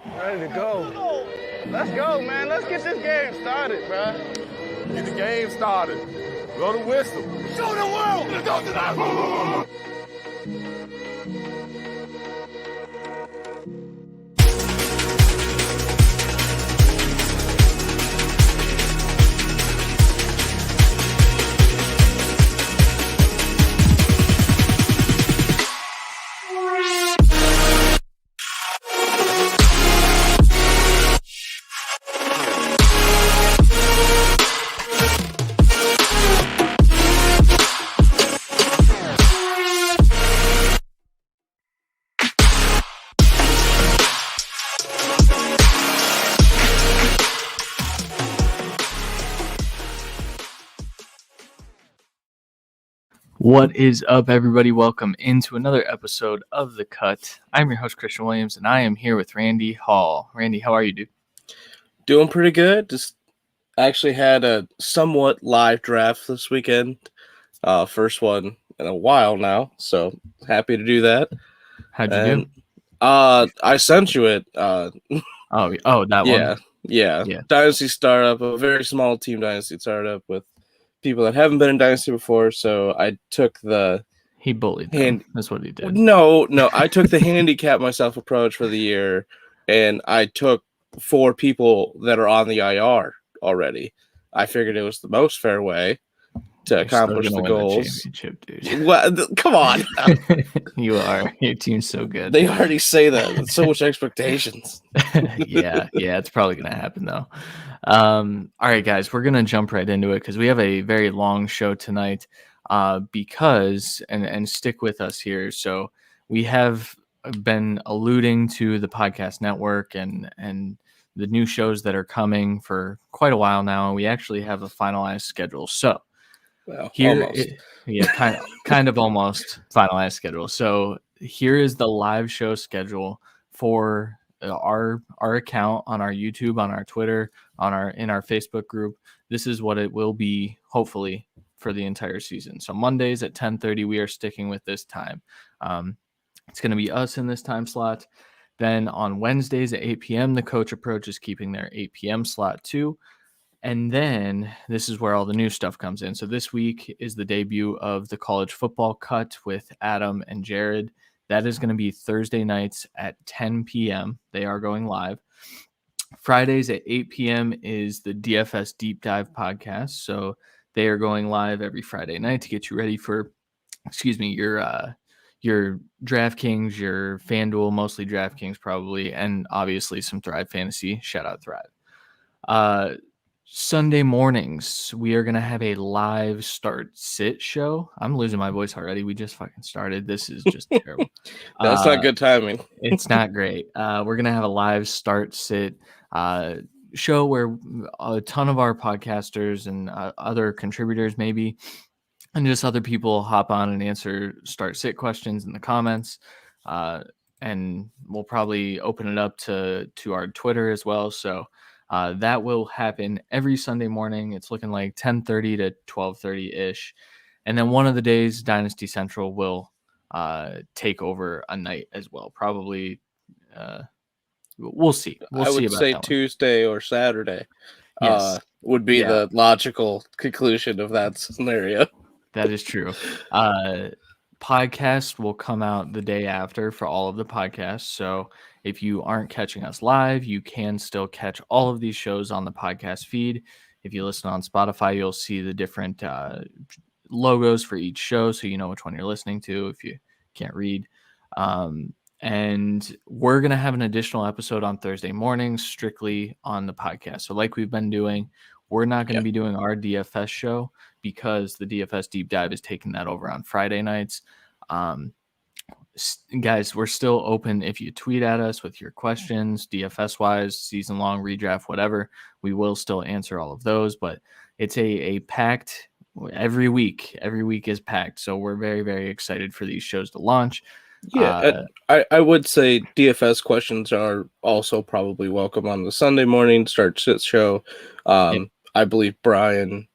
Ready to go. Let's go, man. Let's get this game started, bro. Get the game started. Blow the whistle. Show the world. Let's go tonight. What is up, everybody? Welcome into another episode of The Cut. I'm your host, Christian Williams, and I am here with Randy Hall. Randy, how are you, dude? Doing pretty good. Just actually had a somewhat live draft this weekend. First one in a while now, so happy to do that. How'd you do? I sent you it. Oh, that one? Yeah. Dynasty startup, a very small team dynasty startup with people that haven't been in Dynasty before, so I took the... He bullied them. That's what he did. No, I took the handicap myself approach for the year, and I took 4 people that are on the IR already. I figured it was the most fair way to accomplish the goals. Dude. What? Come on. You are. Your team's so good. They already say that. It's so much expectations. Yeah, it's probably going to happen, though. All right, guys, we're going to jump right into it because we have a very long show tonight because, and stick with us here. So we have been alluding to the podcast network and the new shows that are coming for quite a while now. We actually have a finalized schedule. So well, here, kind of almost finalized schedule. So here is the live show schedule for our account on our YouTube, on our Twitter, in our Facebook group. This is what it will be, hopefully, for the entire season. So Mondays at 10:30, we are sticking with this time. It's going to be us in this time slot. Then on Wednesdays at 8 p.m., the Coach Approach is keeping their 8 p.m. slot too. And then this is where all the new stuff comes in. So this week is the debut of the College Football Cut with Adam and Jared. That is going to be Thursday nights at 10 p.m. They are going live. Fridays at 8 p.m. is the DFS Deep Dive podcast. So they are going live every Friday night to get you ready for, your DraftKings, your FanDuel, mostly DraftKings probably, and obviously some Thrive Fantasy. Shout out Thrive. Sunday mornings, we are going to have a live start-sit show. I'm losing my voice already. We just fucking started. This is just terrible. That's not good timing. It's not great. We're going to have a live start-sit show where a ton of our podcasters and other contributors maybe, and just other people hop on and answer start-sit questions in the comments. And we'll probably open it up to our Twitter as well. So that will happen every Sunday morning. It's looking like 10:30 to 12:30-ish. And then one of the days, Dynasty Central will take over a night as well. Probably, we'll see. I would say Tuesday or Saturday would be the logical conclusion of that scenario. That is true. Podcast will come out the day after for all of the podcasts. So if you aren't catching us live, you can still catch all of these shows on the podcast feed. If you listen on Spotify, you'll see the different logos for each show, so you know which one you're listening to if you can't read. And we're going to have an additional episode on Thursday mornings strictly on the podcast. So like we've been doing, we're not going to be doing our DFS show because the DFS Deep Dive is taking that over on Friday nights. Guys, we're still open. If you tweet at us with your questions, DFS wise, season long, redraft, whatever, we will still answer all of those. But it's a packed every week. Every week is packed. So we're very, very excited for these shows to launch. Yeah, I would say DFS questions are also probably welcome on the Sunday morning start-sit show. I believe Brian,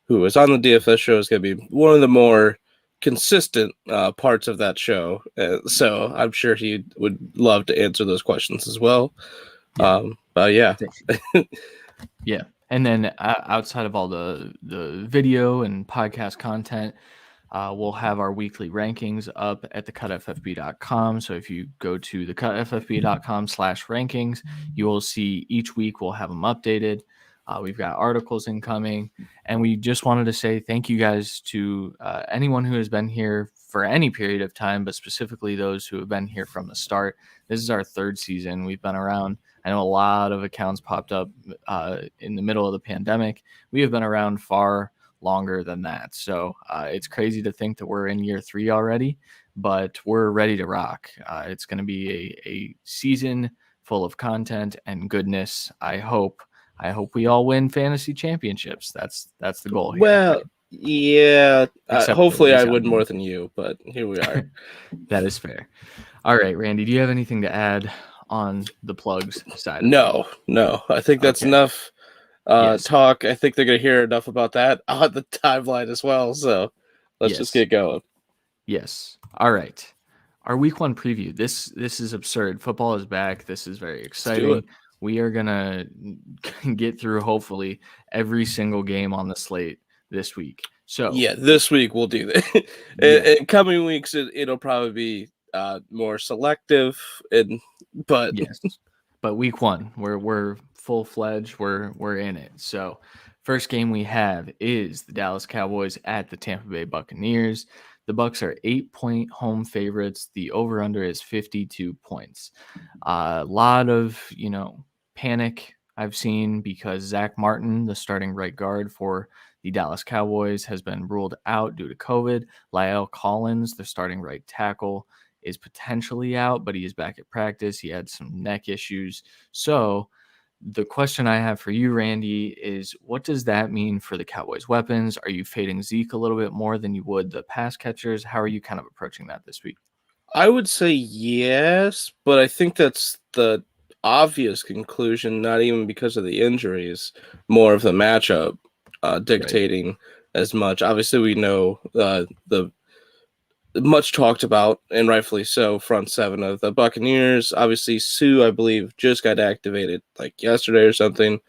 who is on the DFS show, is going to be one of the more consistent parts of that show. So I'm sure he would love to answer those questions as well. Yeah. But yeah. Yeah. And then outside of all the video and podcast content, we'll have our weekly rankings up at thecutffb.com. So if you go to thecutffb.com/rankings, you will see each week we'll have them updated. We've got articles incoming, and we just wanted to say thank you guys to anyone who has been here for any period of time, but specifically those who have been here from the start. This is our 3rd season. We've been around. I know a lot of accounts popped up in the middle of the pandemic. We have been around far longer than that. So it's crazy to think that we're in year 3 already, but we're ready to rock. It's going to be a season full of content and goodness. I hope we all win fantasy championships. That's the goal here. Well, yeah. Hopefully I win more me. than you, but here we are. That is fair. All right, Randy, do you have anything to add on the plugs side? No. I think that's enough talk. I think they're going to hear enough about that on the timeline as well. So let's just get going. Yes. All right. Our week 1 preview. This is absurd. Football is back. This is very exciting. We are going to get through, hopefully, every single game on the slate this week. So yeah, this week we'll do that. In coming weeks, it'll probably be more selective, but yes, but week 1, we're full-fledged. We're in it. So first game we have is the Dallas Cowboys at the Tampa Bay Buccaneers. The Bucs are 8-point home favorites. The over/under is 52 points. A lot of panic I've seen because Zach Martin, the starting right guard for the Dallas Cowboys, has been ruled out due to COVID. La'el Collins, the starting right tackle, is potentially out, but he is back at practice. He had some neck issues. So the question I have for you, Randy, is what does that mean for the Cowboys' weapons? Are you fading Zeke a little bit more than you would the pass catchers? How are you kind of approaching that this week? I would say yes, but I think that's the obvious conclusion, not even because of the injuries, more of the matchup dictating as much. Obviously, we know the much talked about, and rightfully so, front 7 of the Buccaneers. Obviously, Sue, I believe, just got activated like yesterday or something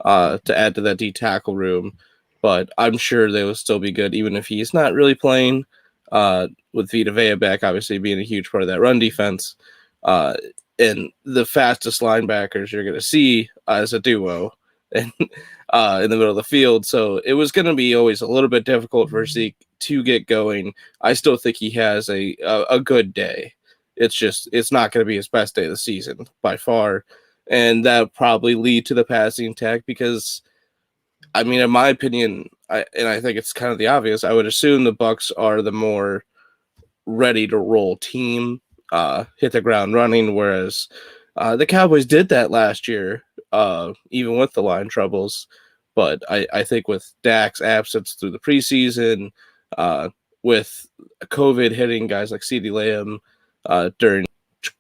to add to that D tackle room. But I'm sure they will still be good, even if he's not really playing. With Vita Vea back, obviously being a huge part of that run defense. And the fastest linebackers you're going to see as a duo in the middle of the field. So it was going to be always a little bit difficult for Zeke to get going. I still think he has a good day. It's not going to be his best day of the season by far. And that probably lead to the passing attack because, I mean, in my opinion, I think it's kind of the obvious, I would assume the Bucs are the more ready to roll team, hit the ground running, whereas the Cowboys did that last year, even with the line troubles. But I think with Dak's absence through the preseason, with COVID hitting guys like CeeDee Lamb during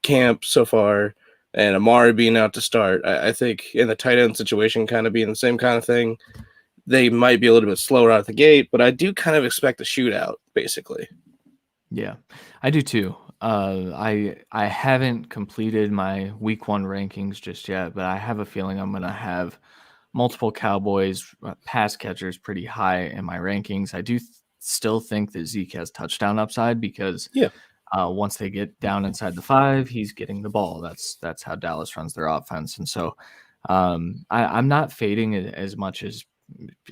camp so far, and Amari being out to start, I think in the tight end situation kind of being the same kind of thing, they might be a little bit slower out of the gate, but I do kind of expect a shootout, basically. Yeah, I do too. I haven't completed my week 1 rankings just yet, but I have a feeling I'm going to have multiple Cowboys pass catchers pretty high in my rankings. I do still think that Zeke has touchdown upside because once they get down inside the 5, he's getting the ball. That's how Dallas runs their offense. And so I'm not fading it as much as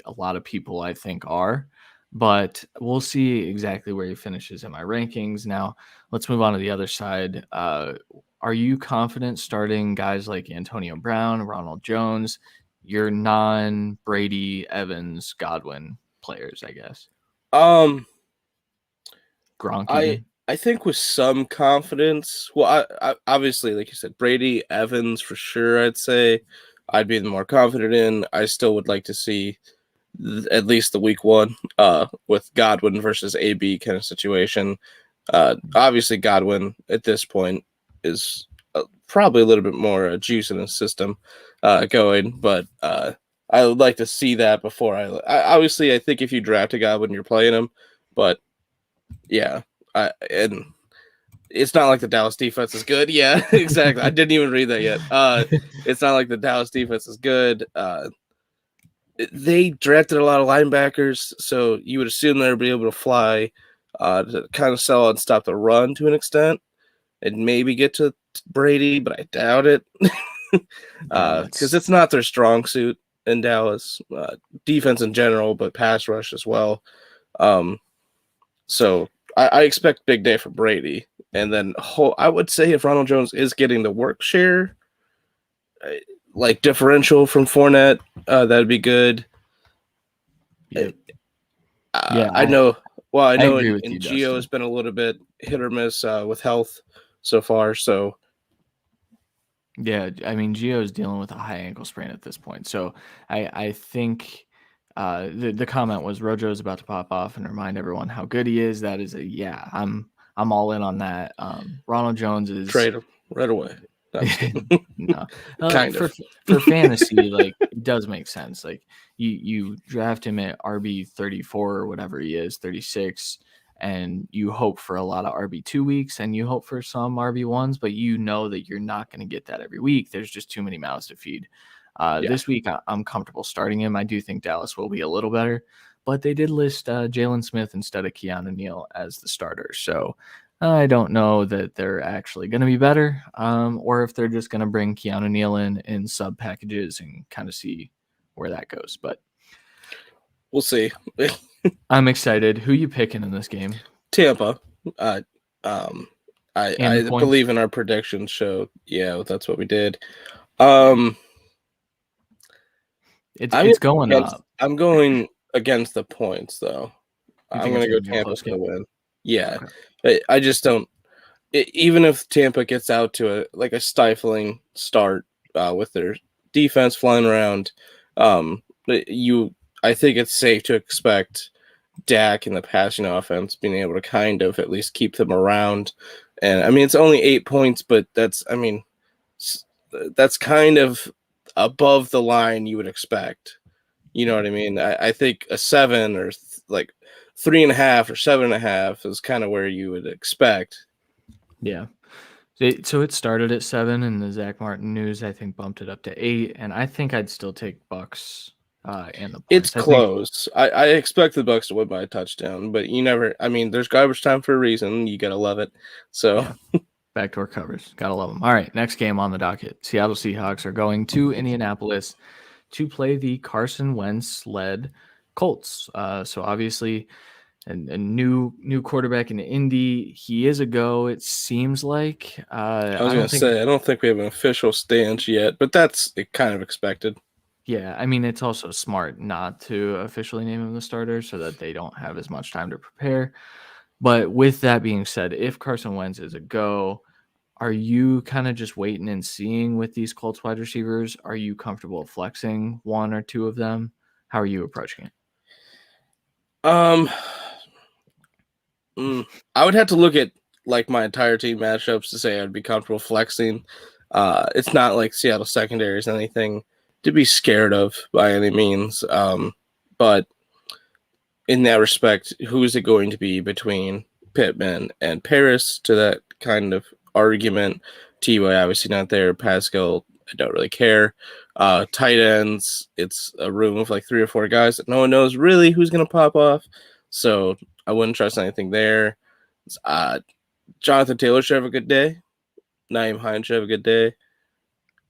a lot of people I think are, but we'll see exactly where he finishes in my rankings. Now let's move on to the other side. Are you confident starting guys like Antonio Brown, Ronald Jones, your non-Brady, Evans, Godwin players, I guess? Gronk. I think with some confidence. Well, I obviously, like you said, Brady, Evans for sure. I'd say I'd be the more confident in. I still would like to see at least the week 1 with Godwin versus AB kind of situation. Obviously, Godwin at this point is probably a little bit more juice in his system going, but I would like to see that before I obviously, I think if you draft a Godwin, you're playing him, but Yeah. And it's not like the Dallas defense is good. Yeah, exactly. I didn't even read that yet. It's not like the Dallas defense is good. They drafted a lot of linebackers, so you would assume they'd be able to fly, to kind of sell and stop the run to an extent, and maybe get to Brady, but I doubt it. Because it's not their strong suit in Dallas, defense in general, but pass rush as well. So I expect big day for Brady, and then I would say if Ronald Jones is getting the work share, like differential from Fournette, that'd be good. Yep. I know. Well, I know agree with and you, Gio Dustin. has been a little bit hit or miss with health so far. So Yeah, I mean Gio's dealing with a high ankle sprain at this point, so I think the comment was Rojo's about to pop off and remind everyone how good he is. That is I'm all in on that. Ronald Jones is trade him right away. no, Kind for of. for fantasy, like it does make sense. Like you draft him at RB 34 or whatever he is, 36, and you hope for a lot of RB 2 weeks and you hope for some RB ones, but you know that you're not going to get that every week. There's just too many mouths to feed. This week I'm comfortable starting him. I do think Dallas will be a little better, but they did list Jalen Smith instead of Keanu Neal as the starter, so. I don't know that they're actually going to be better, or if they're just going to bring Keanu Neal in sub packages and kind of see where that goes. But we'll see. I'm excited. Who you picking in this game? Tampa. I believe in our predictions show. Yeah, that's what we did. It's going up. I'm going against the points though. I'm going to go Tampa for the win. Yeah. Okay. I just don't. Even if Tampa gets out to a stifling start with their defense flying around, I think it's safe to expect Dak in the passing offense being able to kind of at least keep them around. And I mean, it's only 8 points, but that's kind of above the line you would expect. You know what I mean? I think a 7 or 3.5 or 7.5 is kind of where you would expect. Yeah. So it started at 7, and the Zach Martin news I think bumped it up to 8, and I think I'd still take Bucks and the points. It's close. I expect the Bucks to win by a touchdown, but you never. I mean, there's garbage time for a reason. You gotta love it. So yeah. Backdoor covers, gotta love them. All right, next game on the docket: Seattle Seahawks are going to Indianapolis to play the Carson Wentz-led Colts. So obviously, a new quarterback in Indy. He is a go. It seems like. I don't think we have an official stance yet, but that's kind of expected. Yeah, I mean, it's also smart not to officially name him the starter so that they don't have as much time to prepare. But with that being said, if Carson Wentz is a go, are you kind of just waiting and seeing with these Colts wide receivers? Are you comfortable flexing one or two of them? How are you approaching it? I would have to look at my entire team matchups to say I'd be comfortable flexing. It's not like Seattle secondary is anything to be scared of by any means. But in that respect, who is it going to be between Pittman and Paris to that kind of argument? T.Y. obviously not there. Pascal, I don't really care. Tight ends, it's a room of 3 or 4 guys that no one knows really who's going to pop off. So I wouldn't trust anything there. Jonathan Taylor should have a good day. Nyheim Hines should have a good day.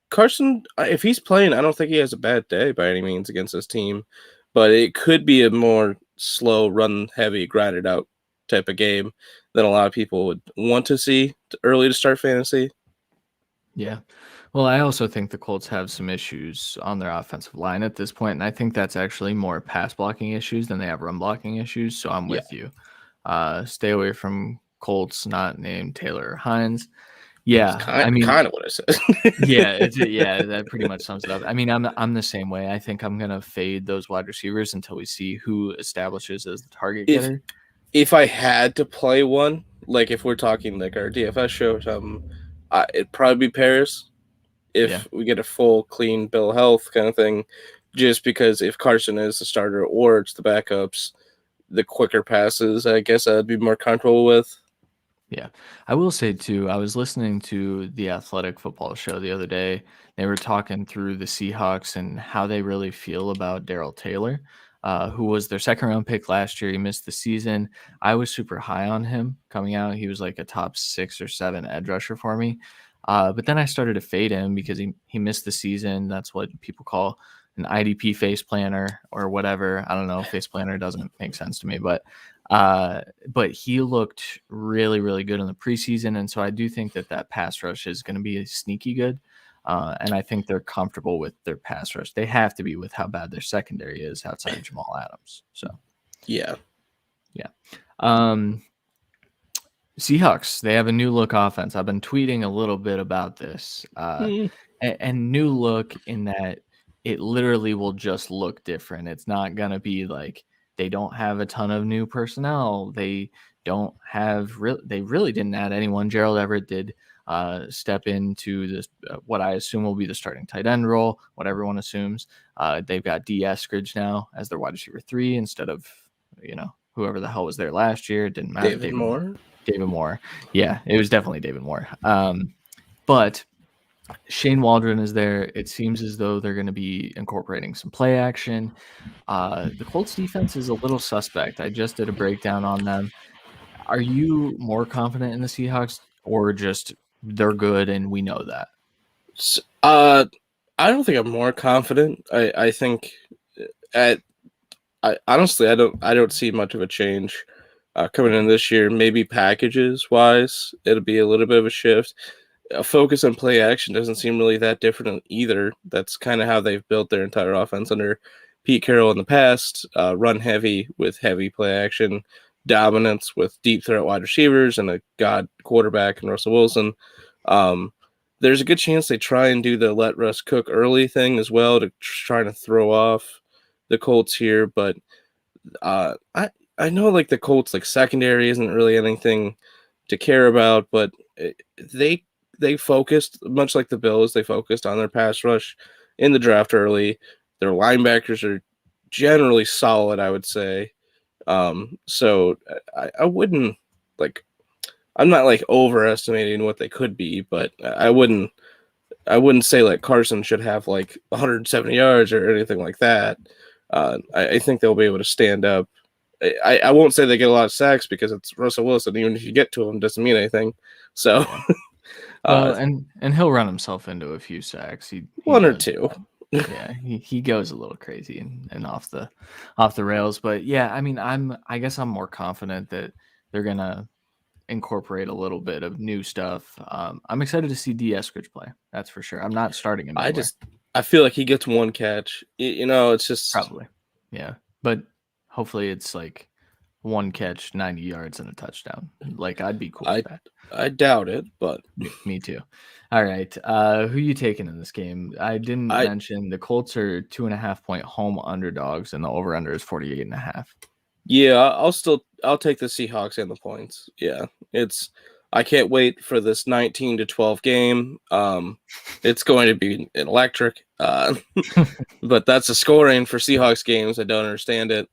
Carson, if he's playing, I don't think he has a bad day by any means against this team. But it could be a more slow, run-heavy, grinded-out type of game that a lot of people would want to see early to start fantasy. Yeah. Well, I also think the Colts have some issues on their offensive line at this point, and I think that's actually more pass blocking issues than they have run blocking issues. So I'm with you. Stay away from Colts not named Taylor or Hines. Yeah, I mean, kind of what I said. that pretty much sums it up. I mean, I'm the same way. I think I'm gonna fade those wide receivers until we see who establishes as the target getter. If I had to play one, if we're talking our DFS show or something, it'd probably be Paris. If we get a full, clean bill of health kind of thing, just because if Carson is the starter or it's the backups, the quicker passes, I guess I'd be more comfortable with. Yeah. I will say too, I was listening to the Athletic Football Show the other day. They were talking through the Seahawks and how they really feel about Darrell Taylor, who was their second round pick last year. He missed the season. I was super high on him coming out. He was like a top 6 or 7 edge rusher for me. But then I started to fade him because he missed the season. That's what people call an IDP face planner or whatever. I don't know. Face planner doesn't make sense to me, but he looked really, really good in the preseason. And so I do think that pass rush is going to be sneaky good. And I think they're comfortable with their pass rush. They have to be with how bad their secondary is outside of Jamal Adams. So, yeah. Seahawks, they have a new look offense. I've been tweeting a little bit about this. And new look in that it literally will just look different. It's not going to be like they don't have a ton of new personnel. They don't have they really didn't add anyone. Gerald Everett did step into this what I assume will be the starting tight end role, what everyone assumes. They've got D. Eskridge now as their wide receiver 3 instead of, whoever the hell was there last year. It didn't matter. David Moore. Yeah, it was definitely David Moore. But Shane Waldron is there. It seems as though they're going to be incorporating some play action. The Colts defense is a little suspect. I just did a breakdown on them. Are you more confident in the Seahawks or just they're good and we know that? I don't think I'm more confident. I think honestly, I don't see much of a change coming in this year. Maybe packages wise, it'll be a little bit of a shift. A focus on play action doesn't seem really that different either. That's kind of how they've built their entire offense under Pete Carroll in the past. Run heavy with heavy play action, dominance with deep threat wide receivers and a god quarterback in Russell Wilson. There's a good chance they try and do the let Russ cook early thing as well to try to throw off the Colts here. But I know like the Colts like secondary isn't really anything to care about, but they focused, much like the Bills, they focused on their pass rush in the draft early. Their linebackers are generally solid, I would say. So I wouldn't I'm not like overestimating what they could be, but I wouldn't say like Carson should have like 170 yards or anything like that. I think they'll be able to stand up. I won't say they get a lot of sacks because it's Russell Wilson. Even if you get to him, doesn't mean anything. So. Well, and he'll run himself into a few sacks. He one or two. Yeah, he goes a little crazy and off the rails. But yeah, I mean, I guess I'm more confident that they're gonna incorporate a little bit of new stuff. I'm excited to see D. Eskridge play. That's for sure. I'm not starting him anywhere. I feel like he gets one catch. It's just probably, yeah. But hopefully it's like one catch, 90 yards, and a touchdown. Like I'd be cool with that. I doubt it, but me too. All right, who you taking in this game? I didn't mention the Colts are 2.5-point home underdogs, and the over/under is 48.5. Yeah, I'll take the Seahawks and the points. Yeah, I can't wait for this 19-12 game. It's going to be electric. But that's the scoring for Seahawks games. I don't understand it.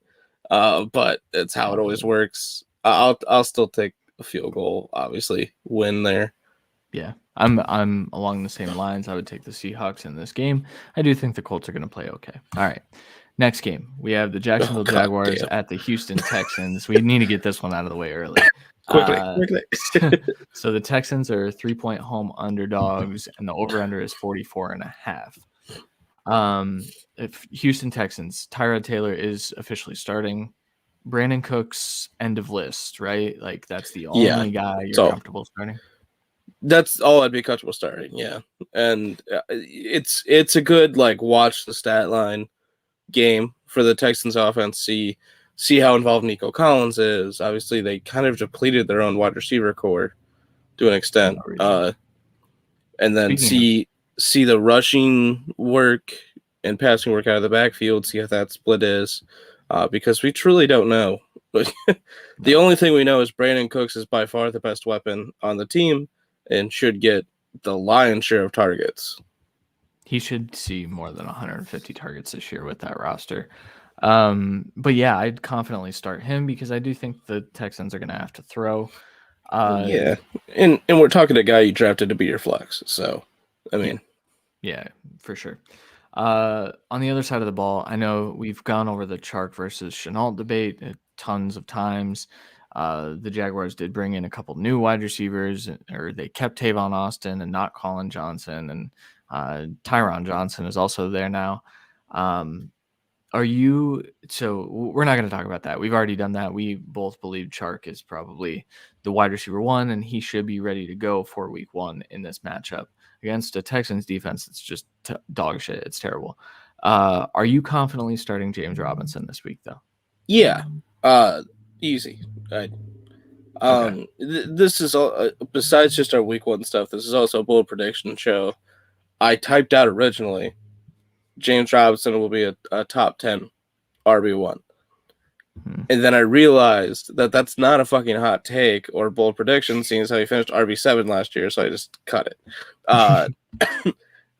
But it's how it always works. I'll still take a field goal, obviously, win there. Yeah, I'm along the same lines. I would take the Seahawks in this game. I do think the Colts are going to play okay. All right, next game we have the Jacksonville Jaguars at the Houston Texans. We need to get this one out of the way early. Quickly. So the Texans are 3-point home underdogs, and the over/under is 44.5. If Houston Texans, Tyrod Taylor is officially starting. Brandon Cooks end of list, right? Like that's the only guy you're comfortable starting. That's all I'd be comfortable starting, yeah. And it's a good watch the stat line game for the Texans offense. See how involved Nico Collins is. Obviously, they kind of depleted their own wide receiver core to an extent. And then see the rushing work and passing work out of the backfield, see how that split is. Because we truly don't know. But the only thing we know is Brandon Cooks is by far the best weapon on the team and should get the lion's share of targets. He should see more than 150 targets this year with that roster. But yeah, I'd confidently start him because I do think the Texans are going to have to throw. Yeah, and we're talking a guy you drafted to be your flex. So, I mean, yeah, for sure. On the other side of the ball, I know we've gone over the Chark versus Chenault debate tons of times. The Jaguars did bring in a couple new wide receivers, or they kept Tavon Austin and not Colin Johnson, and Tyron Johnson is also there now. So we're not going to talk about that. We've already done that. We both believe Chark is probably the wide receiver one, and he should be ready to go for week 1 in this matchup against a Texans defense. It's just dog shit. It's terrible. Are you confidently starting James Robinson this week though? yeah, easy. This is all besides just our week 1 stuff. This is also a bold prediction show. I typed out originally James Robinson will be a top 10 RB1. And then I realized that that's not a fucking hot take or bold prediction, seeing as how he finished RB7 last year, so I just cut it. Yeah.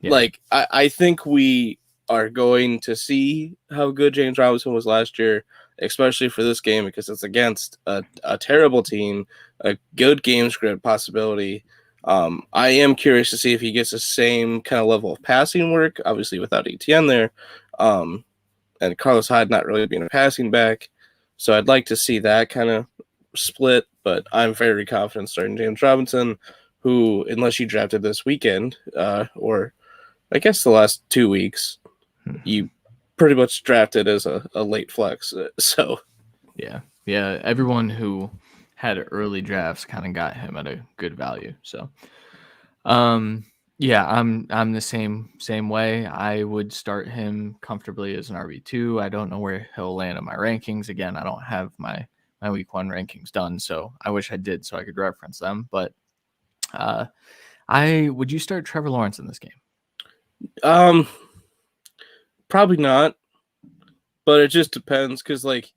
Like, I think we are going to see how good James Robinson was last year, especially for this game, because it's against a terrible team, a good game script possibility. I am curious to see if he gets the same kind of level of passing work, obviously without ETN there, and Carlos Hyde not really being a passing back. So I'd like to see that kind of split, but I'm very confident starting James Robinson, who, unless you drafted this weekend, or I guess the last 2 weeks, you pretty much drafted as a late flex. So yeah, everyone who had early drafts kind of got him at a good value. So, yeah, I'm the same way. I would start him comfortably as an RB2. I don't know where he'll land in my rankings. Again, I don't have my week 1 rankings done, so I wish I did so I could reference them. But would you start Trevor Lawrence in this game? Probably not, but it just depends, because like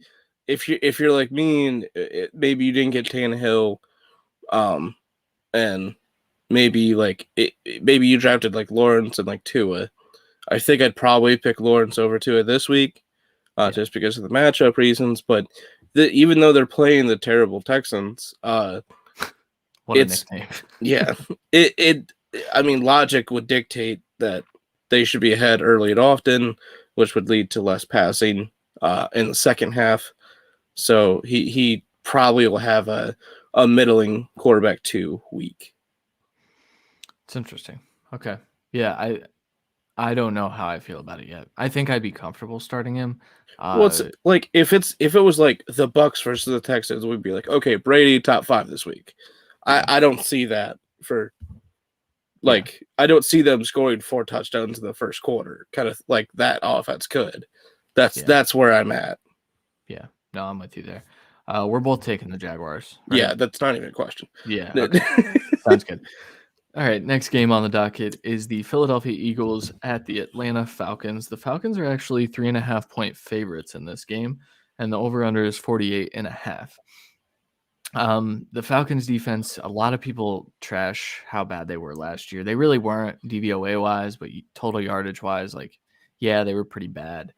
if you're like me and maybe you didn't get Tannehill, and maybe like maybe you drafted like Lawrence and like Tua, I think I'd probably pick Lawrence over Tua this week, just because of the matchup reasons. But even though they're playing the terrible Texans, What a nickname! Yeah, I mean, logic would dictate that they should be ahead early and often, which would lead to less passing in the second half. So he probably will have a middling quarterback 2 week. It's interesting. Okay. Yeah, I don't know how I feel about it yet. I think I'd be comfortable starting him. Well, it's like if it was like the Bucks versus the Texans, we'd be like, okay, Brady top 5 this week. I don't see that for like I don't see them scoring 4 touchdowns in the first quarter, kind of like that offense could. That's where I'm at. Yeah, no, I'm with you there. We're both taking the Jaguars. Right? Yeah, that's not even a question. Yeah, okay. Sounds good. All right, next game on the docket is the Philadelphia Eagles at the Atlanta Falcons. The Falcons are actually 3.5-point favorites in this game, and the over-under is 48.5. The Falcons defense, a lot of people trash how bad they were last year. They really weren't DVOA-wise, but total yardage-wise, like, yeah, they were pretty bad.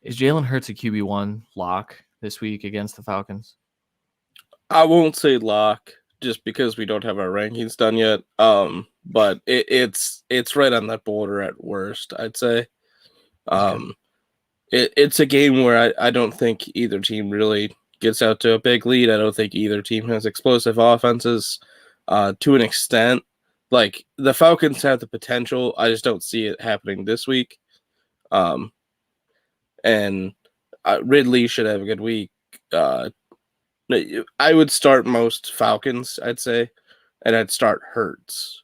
Is Jalen Hurts a QB1 lock this week against the Falcons? I won't say lock, just because we don't have our rankings done yet. But it's right on that border at worst, I'd say. It's a game where I don't think either team really gets out to a big lead. I don't think either team has explosive offenses to an extent. Like, the Falcons have the potential. I just don't see it happening this week. And Ridley should have a good week. I would start most Falcons, I'd say, and I'd start Hurts,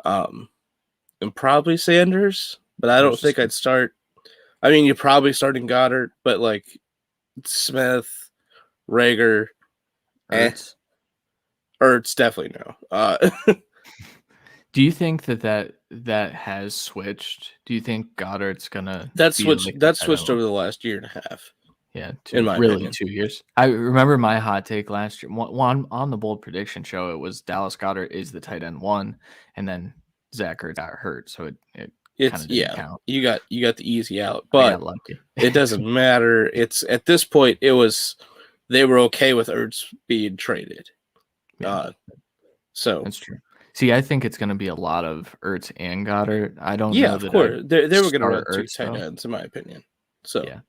and probably Sanders, but I don't think I'd start. I mean, you're probably starting Goddard, but like Smith, Rager, Ertz definitely no. Do you think that has switched? Do you think Goddard's gonna? That's switched over the last year and a half. Yeah, in my opinion. 2 years. I remember my hot take last year. One on the bold prediction show, it was Dallas Goedert is the tight end 1, and then Zach Ertz got hurt, so it kind of didn't count. You got the easy out, I but got lucky. it doesn't matter. It's at this point they were okay with Ertz being traded. Yeah. So that's true. See, I think it's going to be a lot of Ertz and Goddard. I don't know of that course they were going to run start two Ertz, tight though. ends, in my opinion. So yeah.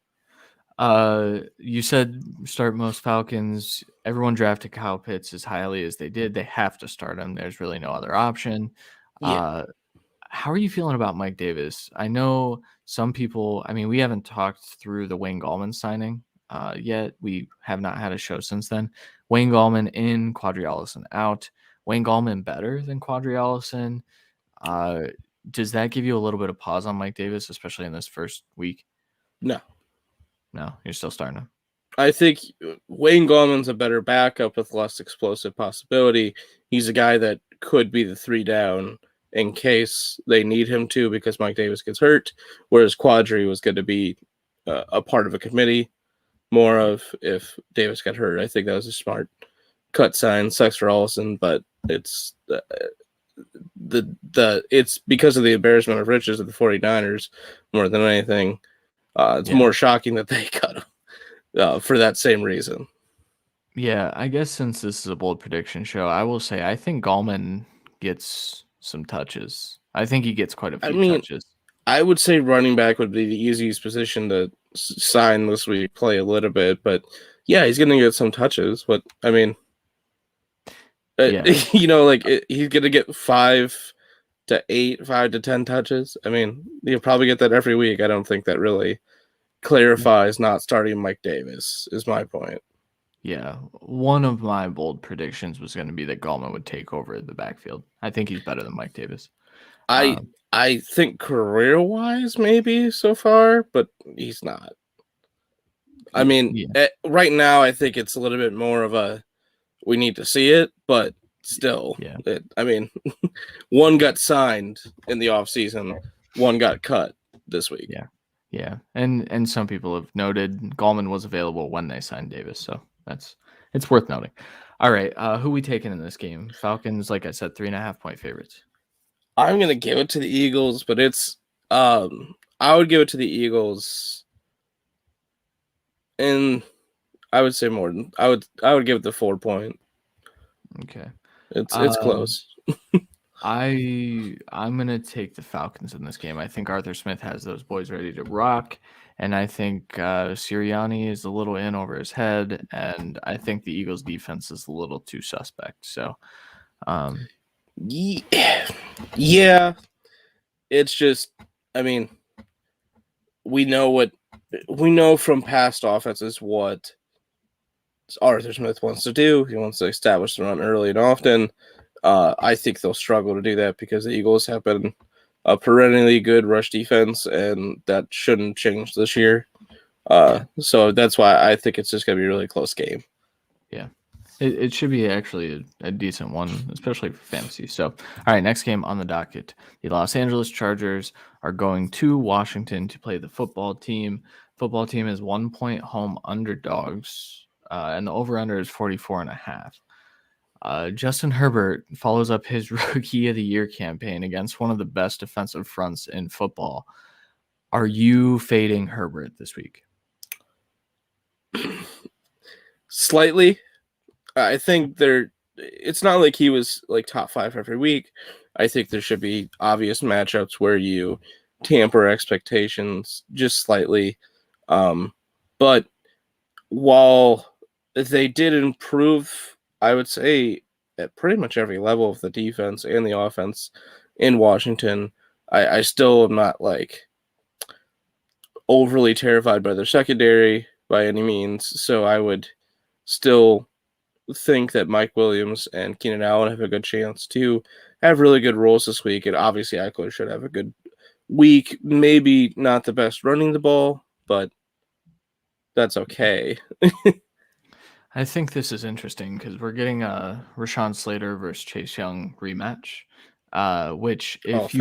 You said start most Falcons. Everyone drafted Kyle Pitts as highly as they did. They have to start him. There's really no other option. Yeah. How are you feeling about Mike Davis? I know some people, I mean, we haven't talked through the Wayne Gallman signing yet. We have not had a show since then. Wayne Gallman in, Quadri Allison out. Wayne Gallman better than Quadri Allison. Does that give you a little bit of pause on Mike Davis, especially in this first week? No, you're still starting him. I think Wayne Gallman's a better backup with less explosive possibility. He's a guy that could be the 3 down in case they need him to because Mike Davis gets hurt, whereas Quadri was going to be a part of a committee more of if Davis got hurt. I think that was a smart cut sign. Sucks for Allison, but it's it's because of the embarrassment of riches of the 49ers more than anything. It's more shocking that they cut him for that same reason. Yeah, I guess since this is a bold prediction show, I will say I think Gallman gets some touches. I think he gets quite a few touches. I would say running back would be the easiest position to sign this week, play a little bit, but yeah, he's going to get some touches. But I mean, he's going to get 5 to 8, 5 to 10 touches. I mean, you'll probably get that every week. I don't think that really clarifies not starting Mike Davis, is my point. Yeah, one of my bold predictions was going to be that Gallman would take over the backfield. I think he's better than Mike Davis. I think career-wise, maybe so far, but he's not. I mean, right now, I think it's a little bit more of a we need to see it, but still, I mean, one got signed in the offseason, one got cut this week. Yeah, and some people have noted Gallman was available when they signed Davis, so it's worth noting. All right, who we taking in this game? Falcons, like I said, 3.5-point favorites. I'm gonna give it to the Eagles, but it's I would give it to the Eagles, and I would say more than I would give it the 4 point. Okay, it's close. I'm gonna take the Falcons in this game. I think Arthur Smith has those boys ready to rock, and I think Sirianni is a little in over his head, and I think the Eagles' defense is a little too suspect. So, yeah, it's just, I mean, we know from past offenses what Arthur Smith wants to do. He wants to establish the run early and often. I think they'll struggle to do that because the Eagles have been a perennially good rush defense, and that shouldn't change this year. So that's why I think it's just going to be a really close game. Yeah. It should be actually a decent one, especially for fantasy. So, all right, next game on the docket. The Los Angeles Chargers are going to Washington to play the football team. Football team is 1-point home underdogs, and the over-under is 44.5. Justin Herbert follows up his Rookie of the Year campaign against one of the best defensive fronts in football. Are you fading Herbert this week? Slightly. I think it's not like he was like top 5 every week. I think there should be obvious matchups where you tamper expectations just slightly. But while they did improve, I would say at pretty much every level of the defense and the offense in Washington, I still am not like overly terrified by their secondary by any means. So I would still think that Mike Williams and Keenan Allen have a good chance to have really good roles this week. And obviously Eckler should have a good week. Maybe not the best running the ball, but that's okay. I think this is interesting because we're getting a Rashawn Slater versus Chase Young rematch, which if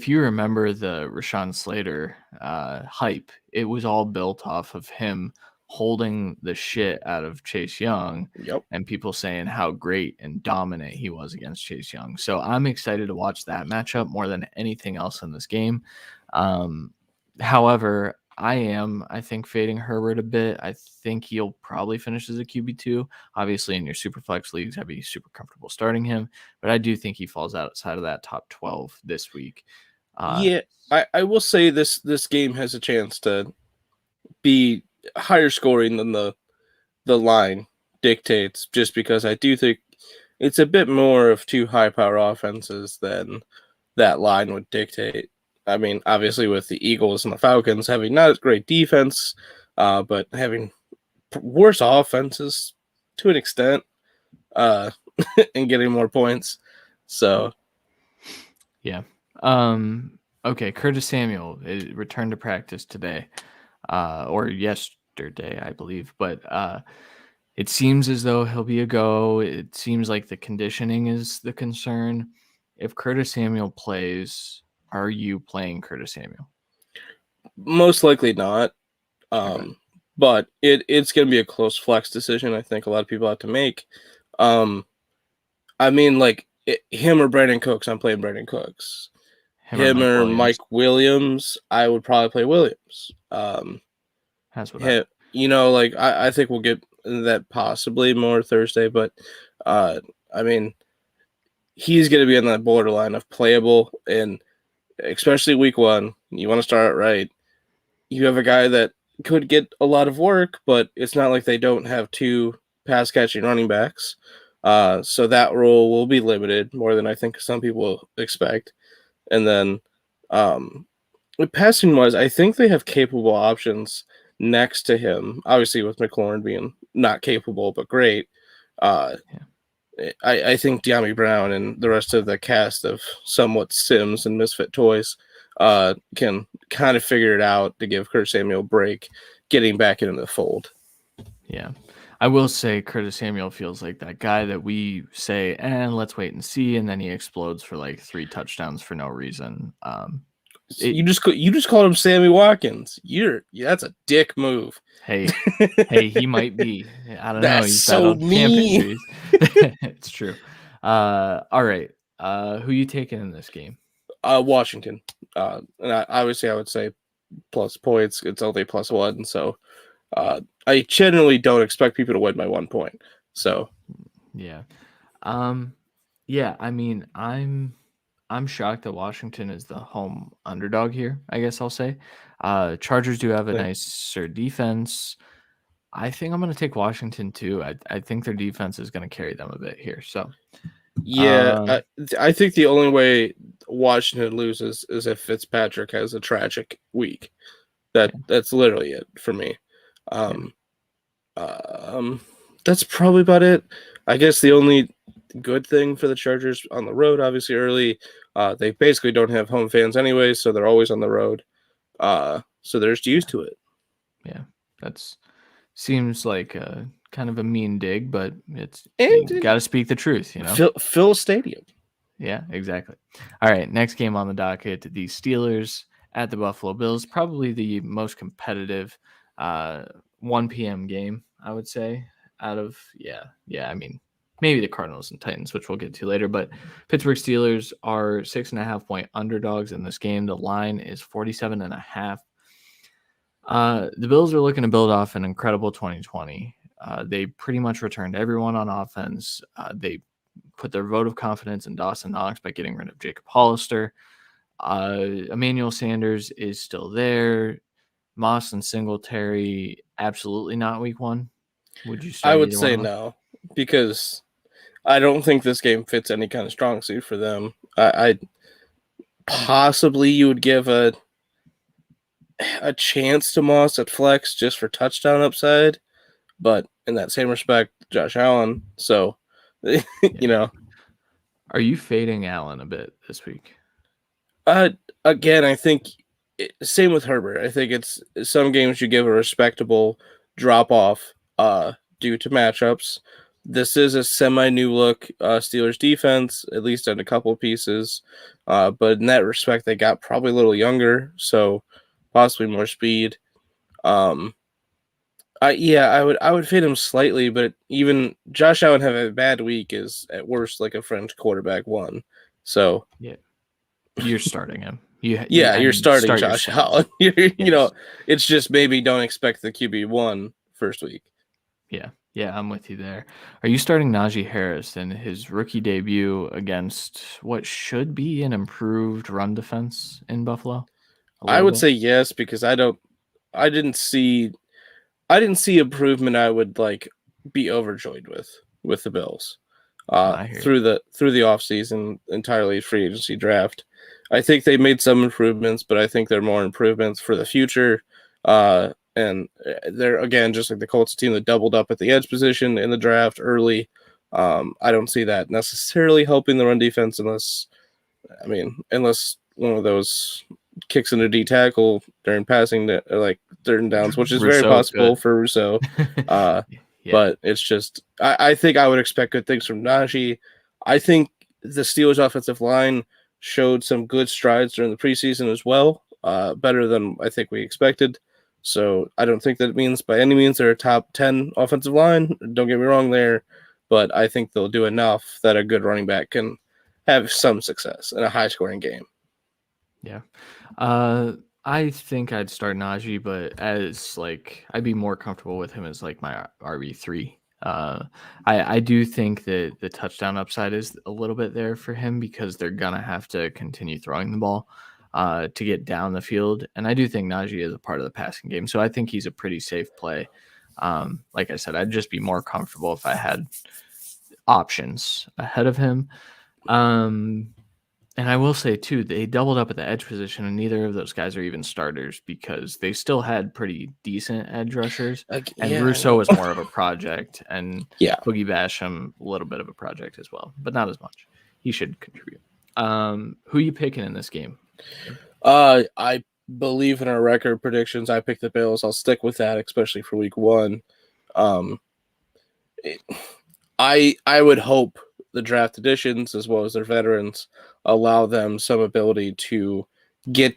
you remember the Rashawn Slater hype, it was all built off of him holding the shit out of Chase Young. Yep. And people saying how great and dominant he was against Chase Young. So I'm excited to watch that matchup more than anything else in this game. However, I think, fading Herbert a bit. I think he'll probably finish as a QB2. Obviously, in your super flex leagues, I'd be super comfortable starting him. But I do think he falls outside of that top 12 this week. I will say this game has a chance to be higher scoring than the line dictates, just because I do think it's a bit more of two high power offenses than that line would dictate. I mean, obviously with the Eagles and the Falcons having not as great defense, but having worse offenses to an extent, and getting more points. So, yeah. Okay, Curtis Samuel returned to practice today, or yesterday, I believe. But it seems as though he'll be a go. It seems like the conditioning is the concern. If Curtis Samuel plays, are you playing Curtis Samuel? Most likely not. Okay. But it's going to be a close flex decision. I think a lot of people have to make. I mean, like him or Brandon Cooks, I'm playing Brandon Cooks. Him or Mike Williams, I would probably play Williams. That's what I think we'll get that possibly more Thursday, but I mean, he's going to be on that borderline of playable, and especially week one, you want to start it right. You have a guy that could get a lot of work, but it's not like they don't have two pass catching running backs. So that role will be limited more than I think some people expect. And then passing wise, I think they have capable options next to him. Obviously, with McLaurin being not capable but great. I think De'Ami Brown and the rest of the cast of somewhat Sims and Misfit Toys can kind of figure it out to give Curtis Samuel a break getting back into the fold. Yeah. I will say Curtis Samuel feels like that guy that we say, let's wait and see, and then he explodes for like 3 touchdowns for no reason. You just called him Sammy Watkins. That's a dick move. Hey, he might be. I don't know. He's so mean. It's true. All right. Who you taking in this game? Washington. And obviously I would say plus points. It's only +1, so I generally don't expect people to win by 1 point. So yeah. Yeah, I mean, I'm shocked that Washington is the home underdog here, I guess I'll say. Chargers do have a nicer defense. I think I'm going to take Washington too. I think their defense is going to carry them a bit here. So, yeah, I think the only way Washington loses is if Fitzpatrick has a tragic week. That's literally it for me. That's probably about it. I guess the only good thing for the Chargers on the road, obviously early, they basically don't have home fans anyway, so they're always on the road. So they're just used to it. Yeah, that's seems like a kind of a mean dig, but you got to speak the truth, you know. Phil Stadium. Yeah, exactly. All right, next game on the docket: the Steelers at the Buffalo Bills. Probably the most competitive 1 p.m. game, I would say. Out of I mean, maybe the Cardinals and Titans, which we'll get to later. But Pittsburgh Steelers are 6.5-point underdogs in this game. The line is 47.5. The Bills are looking to build off an incredible 2020. They pretty much returned everyone on offense. They put their vote of confidence in Dawson Knox by getting rid of Jacob Hollister. Emmanuel Sanders is still there. Moss and Singletary, absolutely not week 1. Would you start? I would say no, because I don't think this game fits any kind of strong suit for them. I possibly you would give a chance to Moss at flex just for touchdown upside, but in that same respect, Josh Allen. So, you know, are you fading Allen a bit this week? Again, I think same with Herbert. I think it's some games you give a respectable drop off due to matchups. This is a semi-new look Steelers defense, at least in a couple pieces. But in that respect, they got probably a little younger, so possibly more speed. I would fade him slightly, but even Josh Allen having a bad week is at worst like a French quarterback one. So Yeah, you're starting him. You're starting Josh Allen. Yes. It's just maybe don't expect the QB1 first week. Yeah, I'm with you there. Are you starting Najee Harris in his rookie debut against what should be an improved run defense in Buffalo? I would say yes, because I didn't see improvement I would like be overjoyed with the Bills. Through the offseason, entirely free agency draft. I think they made some improvements, but I think they're more improvements for the future. And they're, again, just like the Colts team that doubled up at the edge position in the draft early. I don't see that necessarily helping the run defense unless one of those kicks into D tackle during passing, like third downs, which is very possible for Rousseau. But it's just, I think I would expect good things from Najee. I think the Steelers' offensive line showed some good strides during the preseason as well, better than I think we expected. So I don't think that means by any means they're a top 10 offensive line. Don't get me wrong there, but I think they'll do enough that a good running back can have some success in a high-scoring game. Yeah. I think I'd start Najee, but I'd be more comfortable with him as like my RB3. I do think that the touchdown upside is a little bit there for him because they're gonna have to continue throwing the ball to get down the field, and I do think Najee is a part of the passing game, so I think he's a pretty safe play. Like I said, I'd just be more comfortable if I had options ahead of him. And I will say, too, they doubled up at the edge position, and neither of those guys are even starters because they still had pretty decent edge rushers. Rousseau was more of a project, and Boogie Basham a little bit of a project as well, but not as much. He should contribute. Who are you picking in this game? I believe in our record predictions. I picked the Bills. I'll stick with that, especially for week one. I would hope the draft additions as well as their veterans allow them some ability to get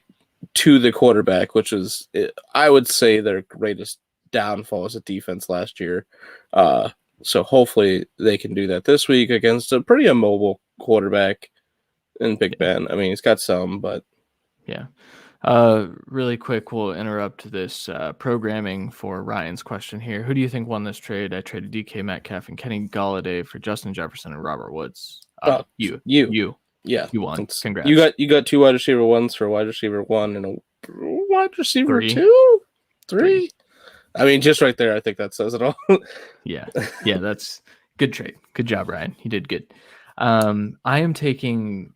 to the quarterback, which is, I would say, their greatest downfall as a defense last year. So hopefully they can do that this week against a pretty immobile quarterback in Big Ben. I mean, he's got some, but yeah. Really quick, we'll interrupt this programming for Ryan's question here. Who do you think won this trade? I traded DK Metcalf and Kenny Golladay for Justin Jefferson and Robert Woods. You. Yeah, you won. Congrats. You got 2 wide receiver ones for a wide receiver 1 and a wide receiver 3. 2? 3? I mean, just right there, I think that says it all. Yeah, that's good trade. Good job, Ryan. You did good. I am taking.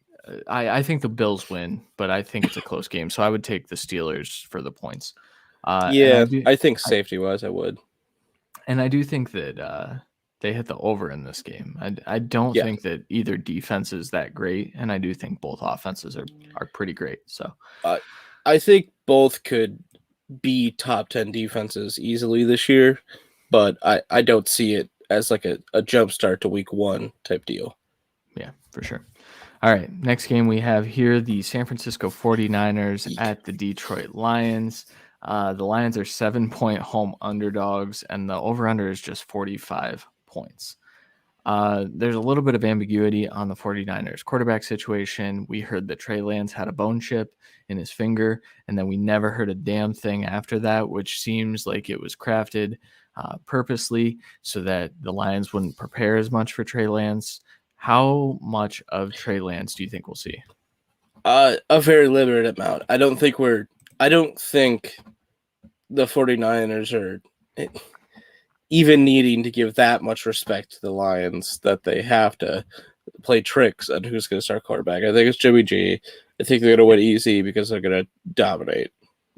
I think the Bills win, but I think it's a close game, so I would take the Steelers for the points. I think safety-wise, I would. And I do think that they hit the over in this game. I don't think that either defense is that great, and I do think both offenses are pretty great. So I think both could be top 10 defenses easily this year, but I don't see it as like a jump start to week 1 type deal. Yeah, for sure. All right, next game we have here, the San Francisco 49ers at the Detroit Lions. The Lions are 7-point home underdogs, and the over-under is just 45 points. There's a little bit of ambiguity on the 49ers quarterback situation. We heard that Trey Lance had a bone chip in his finger, and then we never heard a damn thing after that, which seems like it was crafted purposely so that the Lions wouldn't prepare as much for Trey Lance. How much of Trey Lance do you think we'll see? A very limited amount. I don't think the 49ers are even needing to give that much respect to the Lions that they have to play tricks on who's going to start quarterback. I think it's Jimmy G. I think they're going to win easy because they're going to dominate.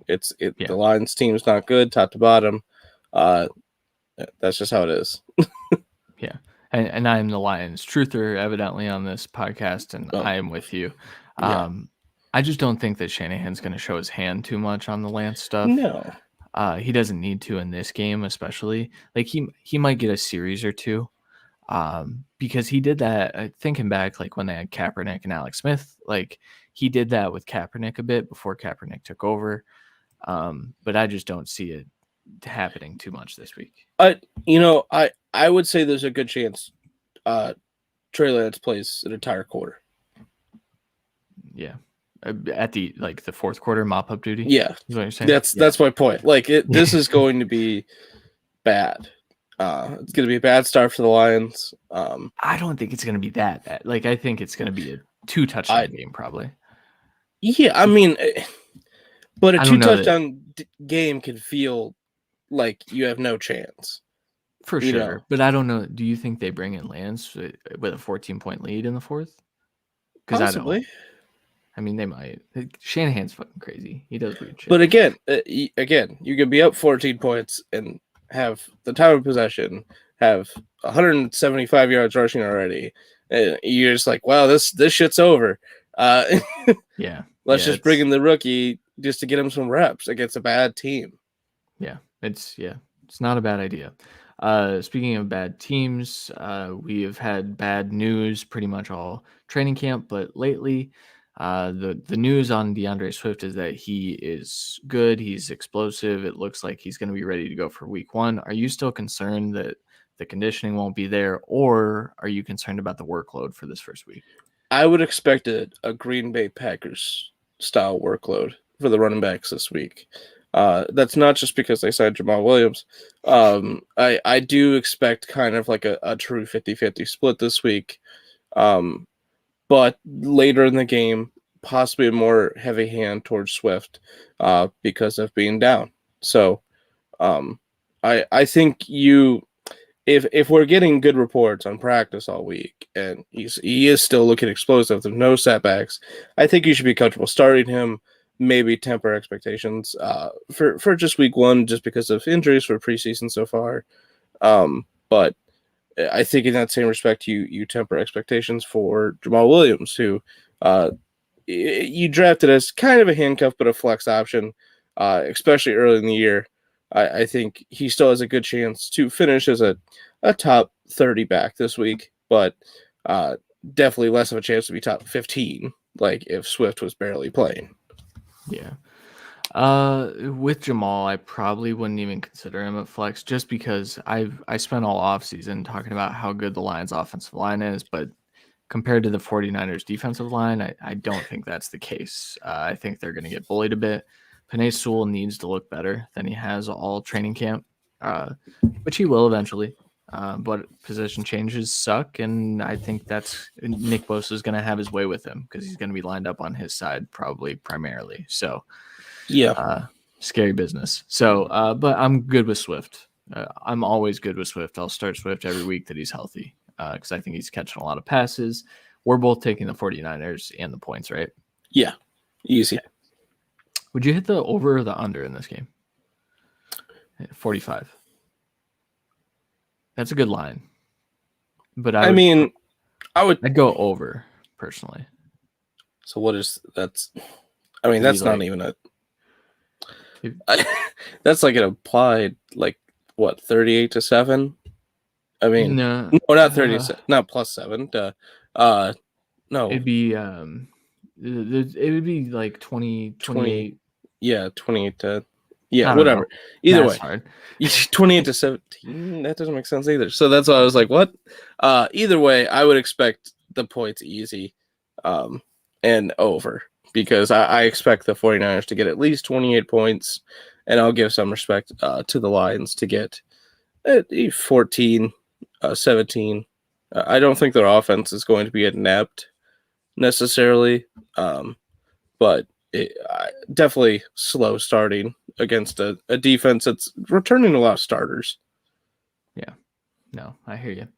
The Lions team's not good, top to bottom. That's just how it is. Yeah. And I am the Lions truther, evidently, on this podcast, and I am with you. I just don't think that Shanahan's going to show his hand too much on the Lance stuff. No. He doesn't need to in this game, especially. Like, he might get a series or two because he did that, thinking back, like, when they had Kaepernick and Alex Smith. Like, he did that with Kaepernick a bit before Kaepernick took over. But I just don't see it happening too much this week. I would say there's a good chance Trey Lance plays an entire quarter. Yeah. At the fourth quarter mop-up duty? Yeah. Is what you're saying? That's my point. Like, this is going to be bad. It's going to be a bad start for the Lions. I don't think it's going to be that bad. Like, I think it's going to be a 2-touchdown game, probably. Yeah, I mean, but a 2-touchdown game can feel like you have no chance. For sure. But I don't know. Do you think they bring in Lance with a 14-point lead in the fourth? Because I don't. I mean, they might. Shanahan's fucking crazy. He does weird shit. But again, you can be up 14 points and have the time of possession, have 175 yards rushing already, and you're just like, wow, this shit's over. Yeah. Let's just bring in the rookie just to get him some reps against a bad team. Yeah, it's not a bad idea. Speaking of bad teams, we have had bad news pretty much all training camp, but lately, the news on DeAndre Swift is that he is good. He's explosive. It looks like he's going to be ready to go for week 1. Are you still concerned that the conditioning won't be there, or are you concerned about the workload for this first week? I would expect a Green Bay Packers style workload for the running backs this week. That's not just because they signed Jamal Williams. I do expect kind of like a true 50-50 split this week. But later in the game, possibly a more heavy hand towards Swift because of being down. So I think if we're getting good reports on practice all week and he is still looking explosive, there's no setbacks, I think you should be comfortable starting him. Maybe temper expectations for just week 1 just because of injuries for preseason so far. But I think in that same respect, you temper expectations for Jamal Williams, who you drafted as kind of a handcuff but a flex option, especially early in the year. I think he still has a good chance to finish as a top 30 back this week, but definitely less of a chance to be top 15, like if Swift was barely playing. Yeah. With Jamal, I probably wouldn't even consider him a flex just because I spent all offseason talking about how good the Lions offensive line is, but compared to the 49ers defensive line, I don't think that's the case. I think they're going to get bullied a bit. Penei Sewell needs to look better than he has all training camp, which he will eventually. But position changes suck, and I think that's Nick Bosa is going to have his way with him because he's going to be lined up on his side probably primarily. So, yeah, scary business. So, but I'm good with Swift. I'm always good with Swift. I'll start Swift every week that he's healthy because I think he's catching a lot of passes. We're both taking the 49ers and the points, right? Yeah, easy. Okay. Would you hit the over or the under in this game? 45. That's a good line. But I'd go over personally. So what is that's? I mean, that's not even a. That's like an applied 38-7. I mean, no, not 30. Not +7. No, it'd be it would be like 28. Yeah, 28 to. Yeah, whatever. Either way, hard. 28-17. That doesn't make sense either. So that's why I was like, what? Either way, I would expect the points easy and over because I expect the 49ers to get at least 28 points, and I'll give some respect to the Lions to get 14, 17. I don't think their offense is going to be inept necessarily, but definitely slow starting against a defense that's returning a lot of starters. Yeah. No, I hear you.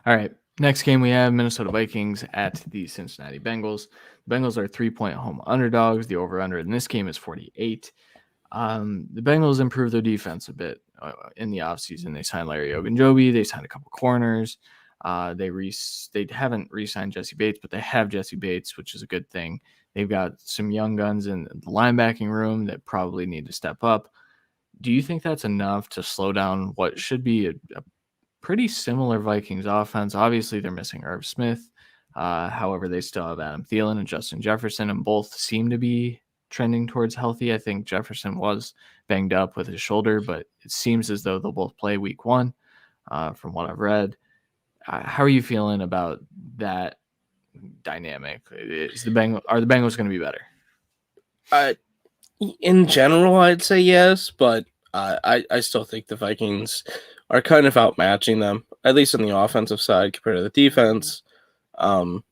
All right. Next game we have Minnesota Vikings at the Cincinnati Bengals. The Bengals are 3-point home underdogs. The over-under in this game is 48. The Bengals improved their defense a bit in the offseason. They signed Larry Ogunjobi. They signed a couple corners. They haven't re-signed Jesse Bates, but they have Jesse Bates, which is a good thing. They've got some young guns in the linebacking room that probably need to step up. Do you think that's enough to slow down what should be a pretty similar Vikings offense? Obviously, they're missing Irv Smith. However, they still have Adam Thielen and Justin Jefferson, and both seem to be trending towards healthy. I think Jefferson was banged up with his shoulder, but it seems as though they'll both play week 1, from what I've read. How are you feeling about that dynamic? Are the Bengals going to be better? In general, I'd say yes, but I still think the Vikings are kind of outmatching them, at least on the offensive side compared to the defense. And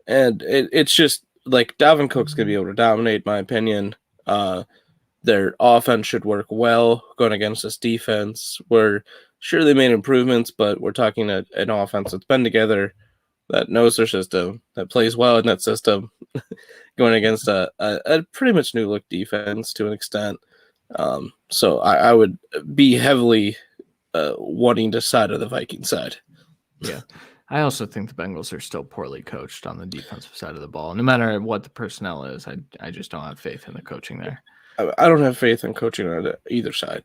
it's just like Dalvin Cook's going to be able to dominate, in my opinion. Their offense should work well going against this defense. We're sure they made improvements, but we're talking an offense that's been together, that knows their system, that plays well in that system, going against a pretty much new look defense to an extent. So I would be heavily wanting to side of the Viking side. Yeah. I also think the Bengals are still poorly coached on the defensive side of the ball. No matter what the personnel is, I just don't have faith in the coaching there. I don't have faith in coaching on either side.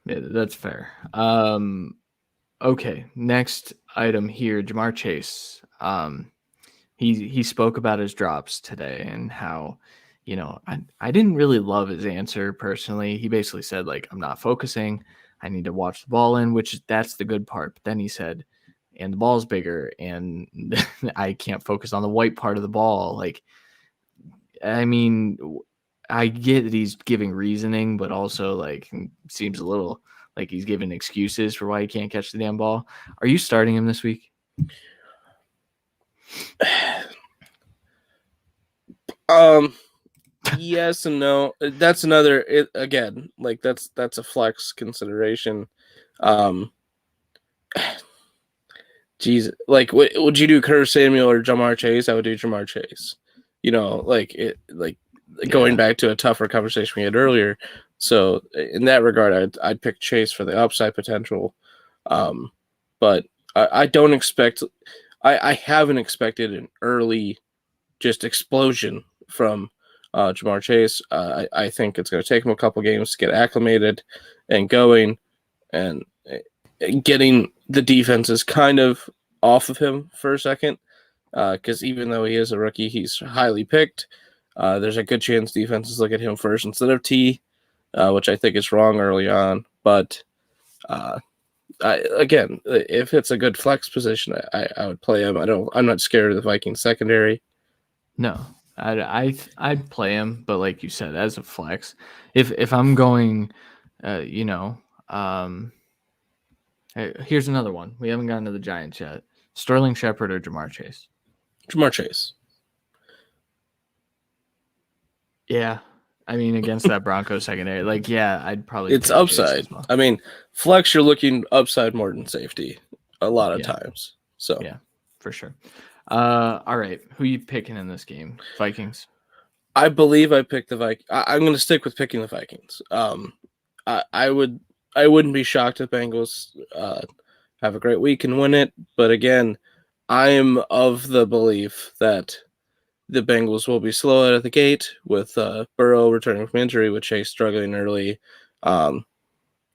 Yeah, that's fair. Okay, next item here, Jamar Chase. He spoke about his drops today and how, I didn't really love his answer personally. He basically said, like, I'm not focusing. I need to watch the ball in, which that's the good part. But then he said, and the ball's bigger and I can't focus on the white part of the ball. Like, I mean, I get that he's giving reasoning, but also like seems a little like he's giving excuses for why he can't catch the damn ball. Are you starting him this week? Yes and no. That's another again, like that's a flex consideration. Jeez, like would you do Curtis Samuel or Jamar Chase? I would do Jamar Chase. Going back to a tougher conversation we had earlier. So in that regard, I'd pick Chase for the upside potential. But I don't expect. I haven't expected an early just explosion from Jamar Chase. I think it's going to take him a couple games to get acclimated and going, and getting the defenses kind of off of him for a second. Because even though he is a rookie, he's highly picked. There's a good chance defenses look at him first instead of T, which I think is wrong early on. But again, if it's a good flex position, I would play him. I'm not scared of the Vikings secondary. No, I'd play him, but like you said, as a flex, if I'm going, here's another one. We haven't gotten to the Giants yet. Sterling Shepard or Jamar Chase? Jamar Chase. Yeah. I mean, against that Broncos secondary, I'd probably. It's upside. Well. I mean, flex, you're looking upside more than safety a lot of times. So yeah, for sure. All right, who are you picking in this game? Vikings. I believe I picked the Vikings. I'm going to stick with picking the Vikings. I wouldn't be shocked if Bengals have a great week and win it. But again, I am of the belief that the Bengals will be slow out of the gate with Burrow returning from injury, with Chase struggling early.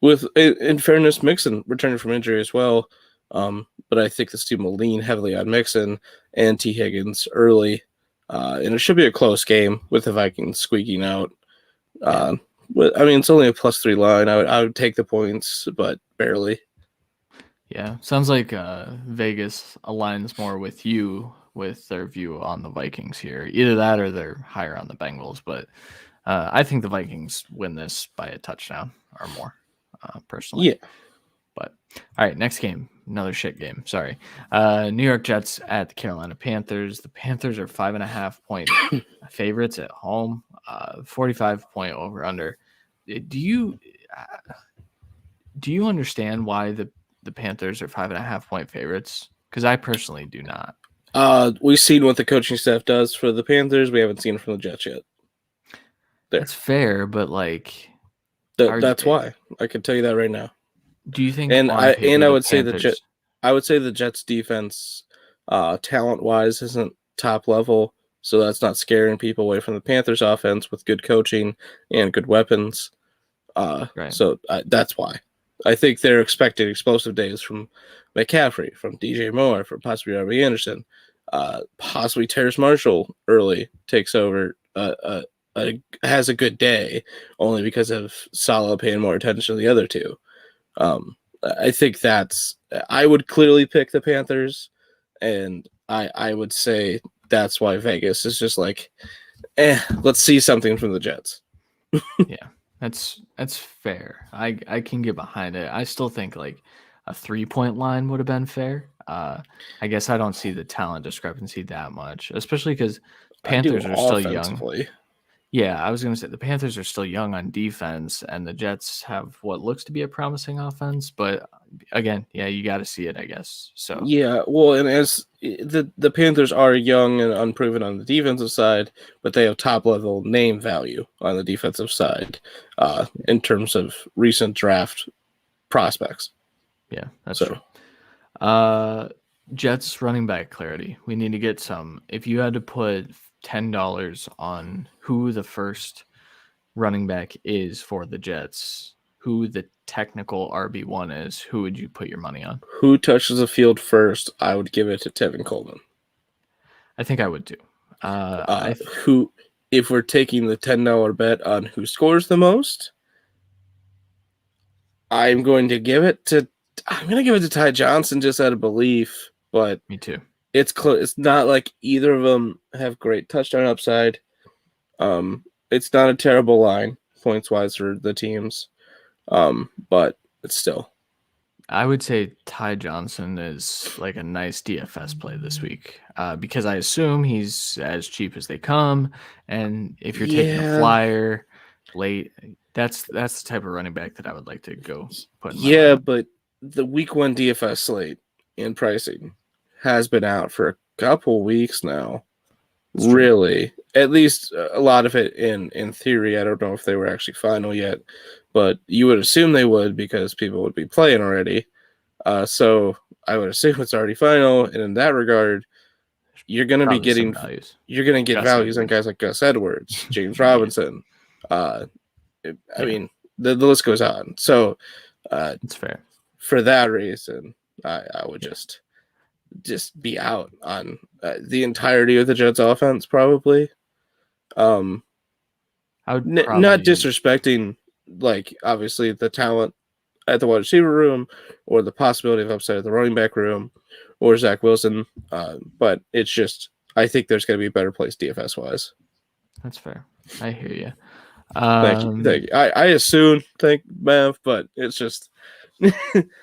With, in fairness, Mixon returning from injury as well. But I think this team will lean heavily on Mixon and T. Higgins early. And it should be a close game with the Vikings squeaking out. I mean, it's only a +3 line. I would take the points, but barely. Yeah, sounds like Vegas aligns more with you with their view on the Vikings here. Either that or they're higher on the Bengals. But I think the Vikings win this by a touchdown or more, personally. Yeah. But all right, next game, another shit game. Sorry. New York Jets at the Carolina Panthers. The Panthers are 5.5-point favorites at home. 45-point over under. Do you understand why the Panthers are 5.5-point favorites? Because I personally do not. We've seen what the coaching staff does for the Panthers. We haven't seen it from the Jets yet. That's fair, but that's why. I can tell you that right now. Do you think? I would say the Jets defense, talent wise, isn't top level, so that's not scaring people away from the Panthers offense with good coaching and good weapons. Right. So that's why. I think they're expecting explosive days from McCaffrey, from DJ Moore, from possibly Robbie Anderson, possibly Terrace Marshall early takes over has a good day, only because of Salah paying more attention to the other two. I think I would clearly pick the Panthers, and I would say that's why Vegas is just like, let's see something from the Jets. Yeah, that's fair. I can get behind it. I still think like a 3-point line would have been fair. I guess I don't see the talent discrepancy that much, especially because Panthers are still young. Yeah, I was going to say the Panthers are still young on defense, and the Jets have what looks to be a promising offense. But again, yeah, you got to see it, I guess. So yeah, well, and as the Panthers are young and unproven on the defensive side, but they have top level name value on the defensive side, in terms of recent draft prospects. Yeah, that's true. Jets running back clarity. We need to get some. If you had to put $10 on who the first running back is for the Jets, who the technical RB1 is, who would you put your money on? Who touches the field first? I would give it to Tevin Coleman. I think I would too. Who, if we're taking the $10 bet on who scores the most, I'm going to give it to Ty Johnson just out of belief, but me too. It's close. It's not like either of them have great touchdown upside. It's not a terrible line points wise for the teams, but it's still. I would say Ty Johnson is like a nice DFS play this week, because I assume he's as cheap as they come, and if you're taking a flyer late, that's the type of running back that I would like to go put. But the week 1 DFS slate and pricing has been out for a couple weeks now. Really, at least a lot of it in theory. I don't know if they were actually final yet, but you would assume they would because people would be playing already. So I would assume it's already final, and in that regard, you're going to be getting values. You're going to get values on guys like Gus Edwards, James Robinson. I mean, the list goes on. So it's fair. For that reason, I would just be out on the entirety of the Jets offense, probably. I would not disrespecting, like, obviously the talent at the wide receiver room or the possibility of upside at the running back room or Zach Wilson, but it's just, I think there's going to be a better place DFS wise. That's fair. I hear you. Thank you. I assume, Mav, but it's just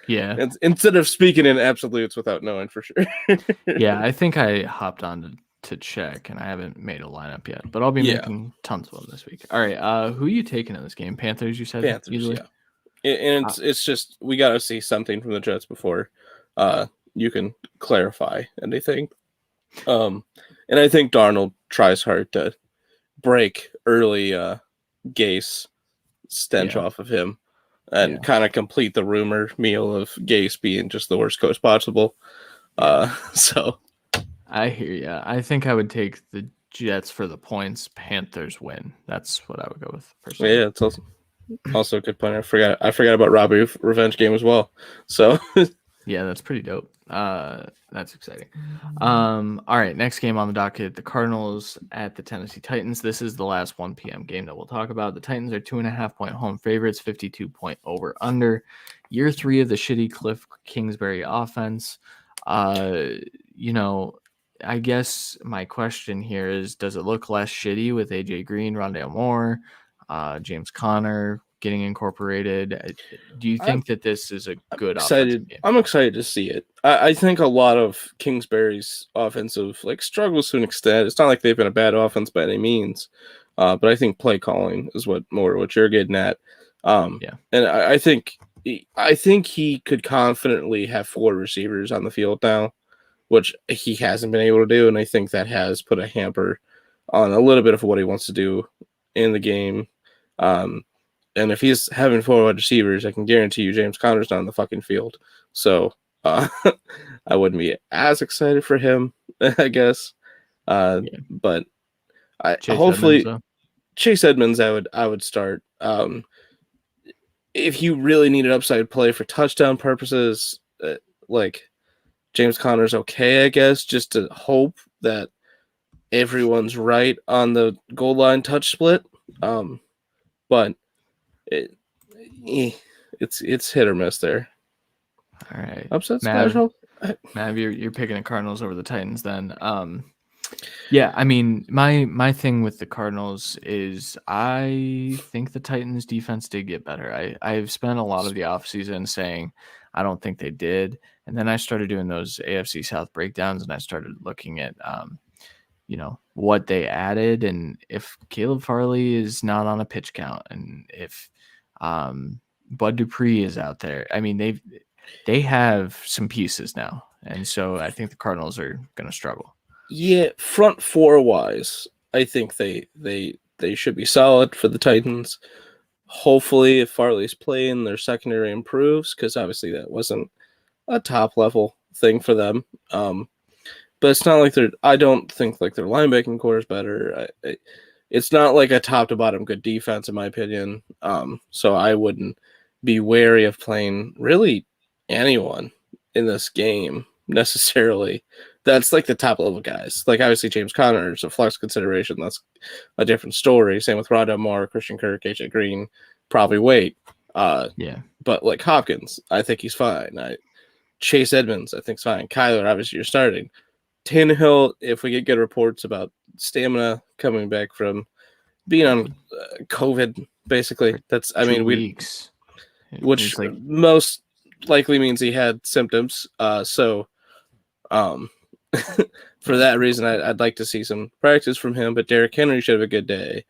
yeah. Instead of speaking in absolutes without knowing for sure. Yeah, I think I hopped on to check, and I haven't made a lineup yet, but I'll be making tons of them this week. All right, who are you taking in this game? Panthers, you said? Panthers, easily? Yeah. And it's just, we got to see something from the Jets before you can clarify anything. And I think Darnold tries hard to break early Gase stench off of him and kind of complete the rumor meal of Gase being just the worst coach possible. So I hear you. I think I would take the Jets for the points. Panthers win. That's what I would go with personally. Yeah, it's also a good point. I forgot about Robbie revenge game as well. So yeah, that's pretty dope. That's exciting. All right, next game on the docket, the Cardinals at the Tennessee Titans. This is the last 1 p.m. game that we'll talk about. The Titans are 2.5-point home favorites, 52-point over under. Year 3 of the shitty Cliff Kingsbury offense. I guess my question here is, does it look less shitty with AJ Green, Rondale Moore, James Conner getting incorporated? Do you think that this is a good offensive game? I'm excited to see it. I think a lot of Kingsbury's offensive struggles to an extent. It's not like they've been a bad offense by any means, but I think play calling is what you're getting at. And I think he could confidently have 4 receivers on the field now, which he hasn't been able to do, and I think that has put a hamper on a little bit of what he wants to do in the game. And if he's having 4 wide receivers, I can guarantee you James Conner's not on the fucking field. So I wouldn't be as excited for him, I guess. But Chase Edmonds, I would start. If you really need an upside play for touchdown purposes, James Conner's okay, I guess, just to hope that everyone's right on the goal line touch split. But it's hit or miss there. All right. Upset Mav, special. you're picking the Cardinals over the Titans then. Yeah, I mean, my thing with the Cardinals is I think the Titans defense did get better. I've spent a lot of the offseason saying I don't think they did. And then I started doing those AFC South breakdowns and I started looking at what they added, and if Caleb Farley is not on a pitch count, and if Bud Dupree is out there, I mean they have some pieces now, and so I think the Cardinals are going to struggle. Yeah, front four wise, I think they should be solid for the Titans. Hopefully, if Farley's playing, their secondary improves, because obviously that wasn't a top level thing for them. But it's not like I don't think like their linebacking core is better. It's not like a top to bottom good defense in my opinion. So I wouldn't be wary of playing really anyone in this game necessarily. That's like the top level guys. Like obviously James Conner is a flex consideration. That's a different story. Same with Rondell Moore, Christian Kirk, AJ Green. Probably wait. Yeah. But like Hopkins, I think he's fine. Chase Edmonds, I think's fine. Kyler, obviously you're starting. Tannehill, if we get good reports about stamina coming back from being on COVID, basically, that's I mean weeks, which most likely means he had symptoms. So for that reason, I'd like to see some practice from him. But Derrick Henry should have a good day,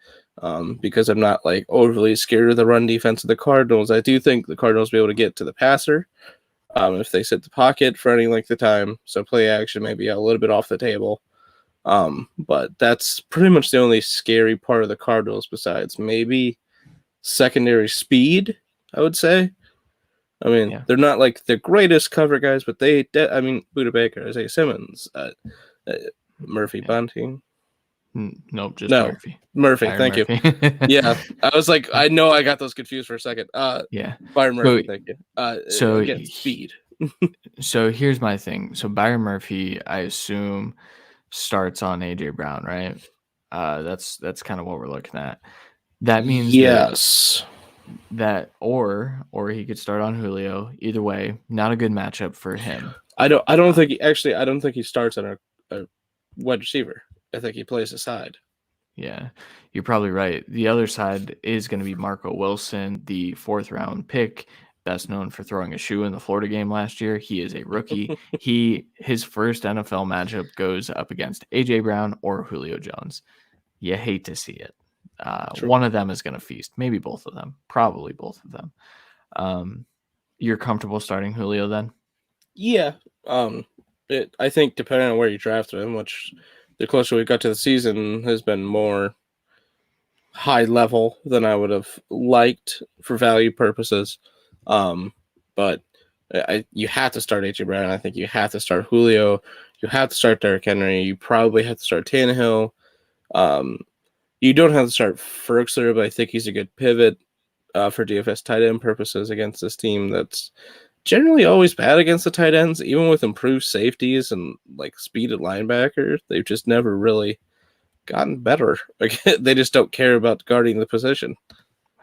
because I'm not like overly scared of the run defense of the Cardinals. I do think the Cardinals will be able to get to the passer. If they sit the pocket for any length of time, so play action may be a little bit off the table. But that's pretty much the only scary part of the Cardinals besides maybe secondary speed, I would say. I mean, They're not like the greatest cover guys, but Buda Baker, Isaiah Simmons, Murphy Bunting. Nope, just Murphy. Murphy, thank you. Yeah, I was like, I know I got those confused for a second. Byron Murphy, thank you. So again, speed. So here's my thing. So Byron Murphy, I assume, starts on AJ Brown, right? That's kind of what we're looking at. That means yes. That or he could start on Julio. Either way, not a good matchup for him. I don't think he starts on a wide receiver. I think he plays aside. Yeah, you're probably right. The other side is going to be Marco Wilson, the 4th round pick, best known for throwing a shoe in the Florida game last year. He is a rookie. His first NFL matchup goes up against AJ Brown or Julio Jones. You hate to see it. One of them is going to feast. Maybe both of them. Probably both of them. You're comfortable starting Julio then? Yeah. I think depending on where you drafted him, which the closer we got to the season has been more high level than I would have liked for value purposes. But you have to start AJ Brown. I think you have to start Julio. You have to start Derrick Henry. You probably have to start Tannehill. You don't have to start Ferguson, but I think he's a good pivot for DFS tight end purposes against this team that's generally always bad against the tight ends, even with improved safeties and like speeded linebackers. They've just never really gotten better. They just don't care about guarding the position.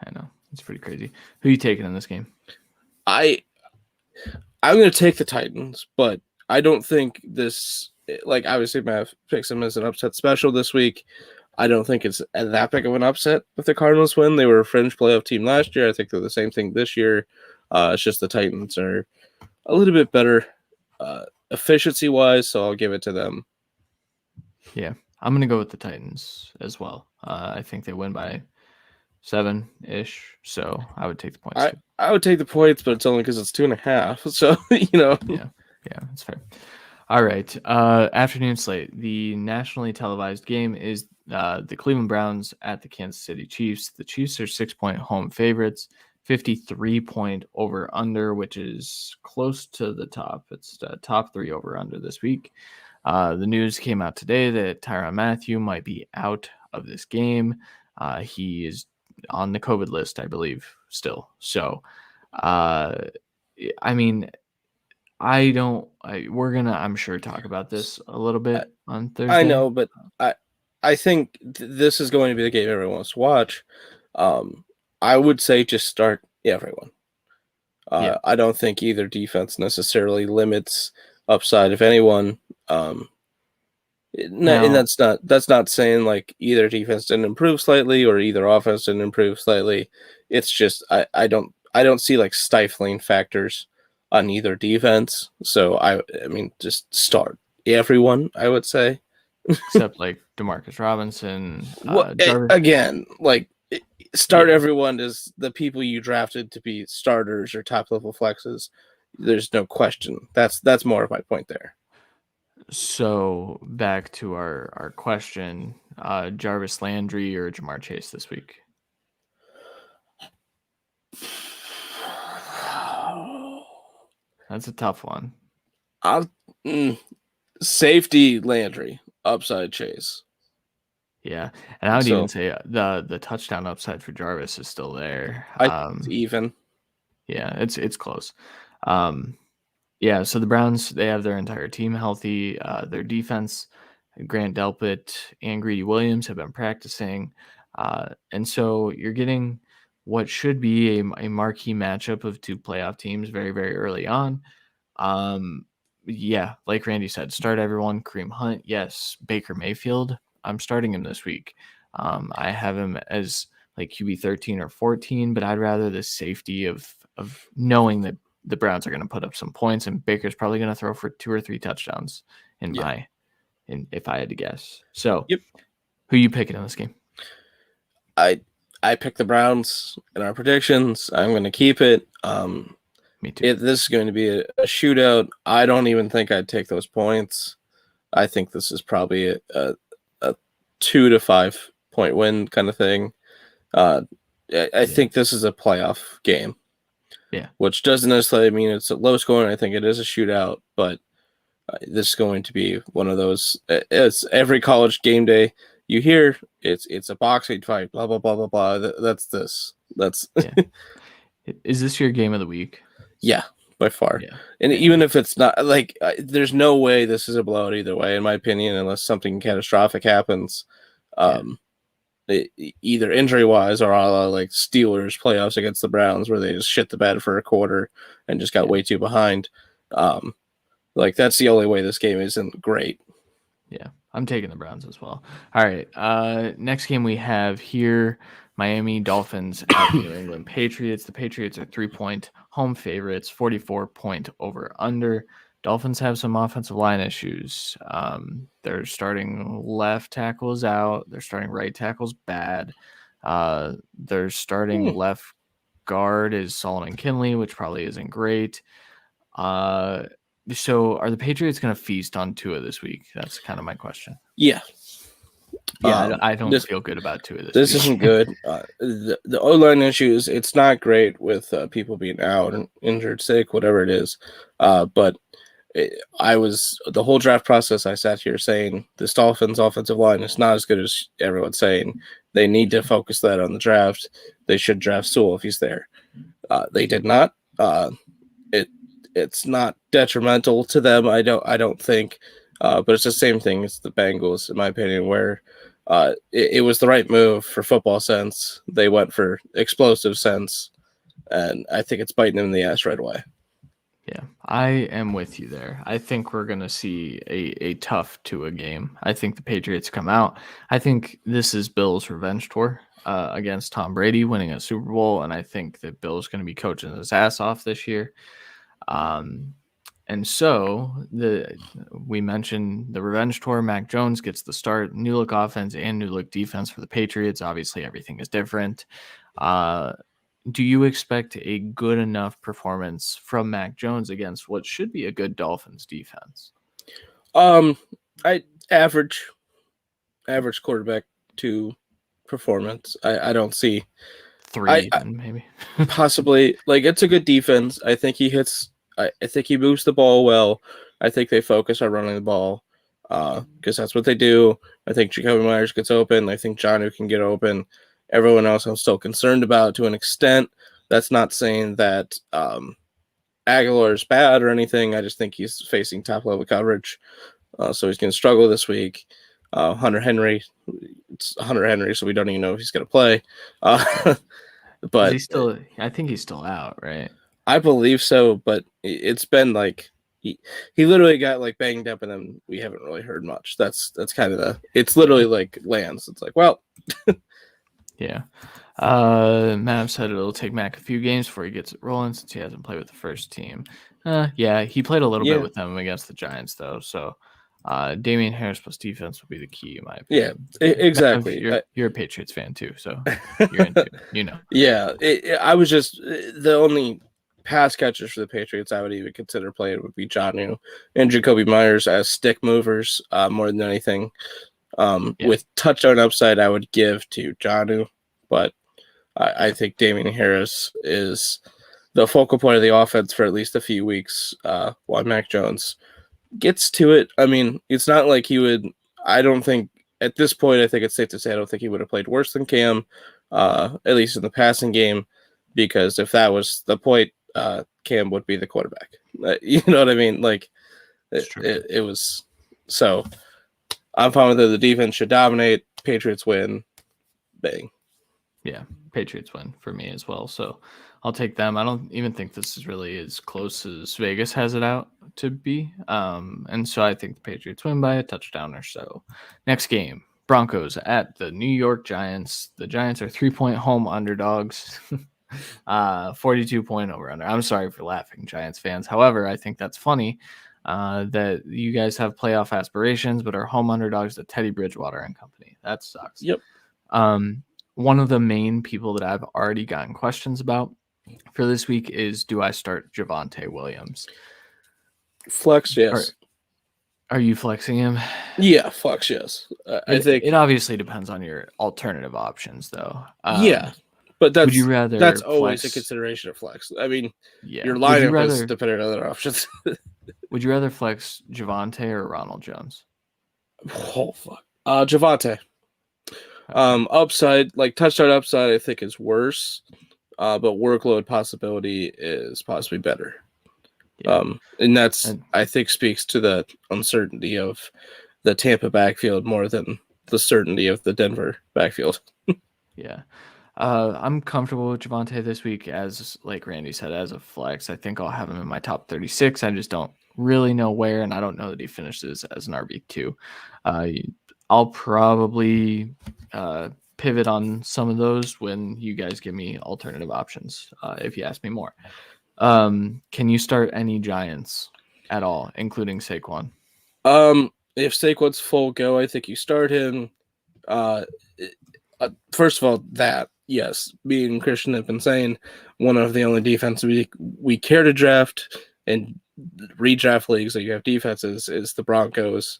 I know. It's pretty crazy. Who are you taking in this game? I'm going to take the Titans, but I don't think this, like obviously Matt picks them as an upset special this week. I don't think it's that big of an upset if the Cardinals win. They were a fringe playoff team last year. I think they're the same thing this year. It's just the Titans are a little bit better efficiency-wise, so I'll give it to them. Yeah, I'm going to go with the Titans as well. I think they win by 7-ish, so I would take the points. I would take the points, but it's only because it's 2.5. So, Yeah, that's fair. All right. Afternoon slate. The nationally televised game is the Cleveland Browns at the Kansas City Chiefs. The Chiefs are 6-point home favorites, 53-point over under, which is close to the top. It's the top 3 over under this week. The news came out today that Tyrann Mathieu might be out of this game. He is on the COVID list, I believe, still. So, I mean, we're gonna, I'm sure, talk about this a little bit on Thursday. I know, but I think this is going to be the game everyone wants to watch. I would say just start everyone. I don't think either defense necessarily limits upside of anyone. And that's not saying like either defense didn't improve slightly or either offense didn't improve slightly. It's just I don't see like stifling factors on either defense. So I mean just start everyone, I would say. Except like Demarcus Robinson. Again, like start everyone is the people you drafted to be starters or top level flexes. There's no question. That's more of my point there. So back to our question, Jarvis Landry or Jamar Chase this week? That's a tough one. Safety Landry, upside Chase. Yeah, and I would even say the touchdown upside for Jarvis is still there. Even. Yeah, it's close. Yeah, so the Browns, they have their entire team healthy. Their defense, Grant Delpit and Greedy Williams have been practicing. And so you're getting what should be a marquee matchup of two playoff teams very, very early on. Yeah, like Randy said, start everyone. Kareem Hunt, yes. Baker Mayfield, I'm starting him this week. I have him as like QB 13 or 14, but I'd rather the safety of knowing that the Browns are going to put up some points, and Baker's probably going to throw for 2 or 3 touchdowns if I had to guess. So, who you picking in this game? I picked the Browns in our predictions. I'm going to keep it. Me too. This is going to be a shootout. I don't even think I'd take those points. I think this is probably a 2 to 5 point win kind of thing. I think this is a playoff game. Yeah, which doesn't necessarily mean it's a low scoring. I think it is a shootout, but this is going to be one of those. It's every college game day you hear it's a boxing fight. Blah blah blah blah blah. That's this. That's. Is this your game of the week? Yeah, by far. Yeah. And even if it's not, like, there's no way this is a blowout either way, in my opinion, unless something catastrophic happens. Either injury-wise or like Steelers playoffs against the Browns where they just shit the bed for a quarter and just got way too behind. Like, that's the only way this game isn't great. Yeah, I'm taking the Browns as well. All right, next game we have here, Miami Dolphins at New England Patriots. The Patriots are 3-point home favorites, 44-point over-under. Dolphins have some offensive line issues. They're starting left tackles out. They're starting right tackles bad. They're starting left guard is Solomon Kinley, which probably isn't great. So are the Patriots going to feast on Tua this week? That's kind of my question. Yeah. Yeah, I don't feel good about Tua this week. This isn't good. The O-line issues, it's not great with people being out and injured, sick, whatever it is. But the whole draft process, I sat here saying this Dolphins offensive line is not as good as everyone's saying. They need to focus that on the draft. They should draft Sewell if he's there. They did not. It's not detrimental to them, I don't think. But it's the same thing as the Bengals, in my opinion, where it was the right move for football sense. They went for explosive sense, and I think it's biting them in the ass right away. Yeah, I am with you there. I think we're going to see a tough Tua game. I think the Patriots come out. I think this is Bill's revenge tour against Tom Brady winning a Super Bowl, and I think that Bill's going to be coaching his ass off this year. And so we mentioned the revenge tour. Mac Jones gets the start, new look offense and new look defense for the Patriots. Obviously, everything is different. Do you expect a good enough performance from Mac Jones against what should be a good Dolphins defense? Average quarterback 2 performance. I don't see 3 maybe. Possibly. Like, it's a good defense. I think he hits. I think he moves the ball well. I think they focus on running the ball because that's what they do. I think Jacoby Myers gets open. I think Jonnu can get open. Everyone else I'm still concerned about to an extent. That's not saying that Aguilar is bad or anything. I just think he's facing top-level coverage, so he's going to struggle this week. Hunter Henry, it's Hunter Henry, so we don't even know if he's going to play. But he's still, I think he's still out, right? I believe so, but it's been like he literally got like banged up, and then we haven't really heard much. That's kind of it's literally like lands. It's like, well, yeah. Matt said it'll take Mac a few games before he gets it rolling since he hasn't played with the first team. Yeah, he played a little bit with them against the Giants though, so Damian Harris plus defense will be the key in my opinion. Yeah, exactly. You're a Patriots fan too, so you're into it, Yeah, I was just the only pass catchers for the Patriots I would even consider playing would be Jonnu and Jacoby Myers as stick movers more than anything. With touchdown upside, I would give to Jonnu, but I think Damian Harris is the focal point of the offense for at least a few weeks while Mac Jones gets to it. I mean, it's not like he would. I don't think at this point, I think it's safe to say I don't think he would have played worse than Cam, at least in the passing game, because if that was the point, Cam would be the quarterback. You know what I mean? Like it was. So I'm fine with it. The defense should dominate. Patriots win. Bang. Yeah, Patriots win for me as well. So I'll take them. I don't even think this is really as close as Vegas has it out to be. And so I think the Patriots win by a touchdown or so. Next game, Broncos at the New York Giants. The Giants are 3-point home underdogs. 42-point over under. I'm sorry for laughing, Giants fans. However, I think that's funny that you guys have playoff aspirations but are home underdogs to Teddy Bridgewater and company. That sucks. Yep. One of the main people that I've already gotten questions about for this week is, do I start Javonte Williams? Flex, yes. Are you flexing him? Yeah, flex, yes. I think it obviously depends on your alternative options, though. Yeah, but that's would you rather that's always flex? a consideration of flex. I mean, yeah. Your lineup is dependent on other options. Would you rather flex Javonte or Ronald Jones? Oh fuck, Javonte. Upside, like touchdown upside, I think is worse, but workload possibility is possibly better. Yeah. And that's I think speaks to the uncertainty of the Tampa backfield more than the certainty of the Denver backfield. Yeah. I'm comfortable with Javonte this week, as like Randy said, as a flex. I think I'll have him in my top 36. I just don't really know where, and I don't know that he finishes as an RB2. I'll probably pivot on some of those when you guys give me alternative options, if you ask me more. Can you start any Giants at all, including Saquon? If Saquon's full go, I think you start him. First of all, yes, me and Christian have been saying one of the only defenses we care to draft in redraft leagues that you have defenses is the Broncos,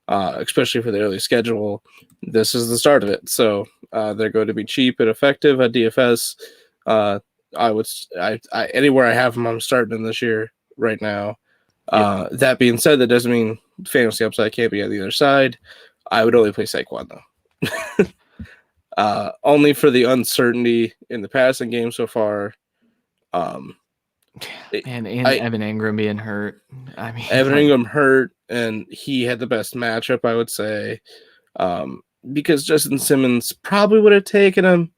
especially for the early schedule. This is the start of it. So they're going to be cheap and effective at DFS. Anywhere I have them, I'm starting them this year right now. That being said, that doesn't mean fantasy upside can't be on the other side. I would only play Saquon though. Only for the uncertainty in the passing game so far. Evan Ingram being hurt. I mean, Evan Ingram hurt, and he had the best matchup, I would say, because Justin Simmons probably would have taken him,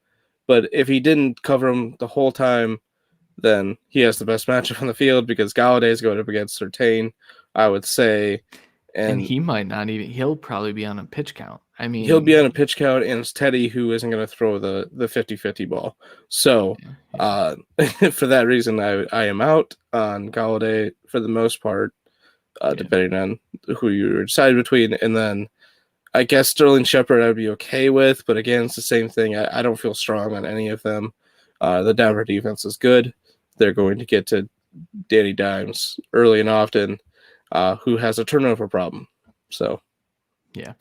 but if he didn't cover him the whole time, then he has the best matchup on the field because Galladay is going up against Surtain, I would say. And he might not even. He'll probably be on a pitch count. I mean, he'll be on a pitch count, and it's Teddy who isn't going to throw the 50-50 ball. So, for that reason, I am out on Galladay for the most part, depending on who you decide between. And then I guess Sterling Shepard I'd be okay with, but again, it's the same thing. I don't feel strong on any of them. The Denver defense is good. They're going to get to Danny Dimes early and often, who has a turnover problem. So, yeah.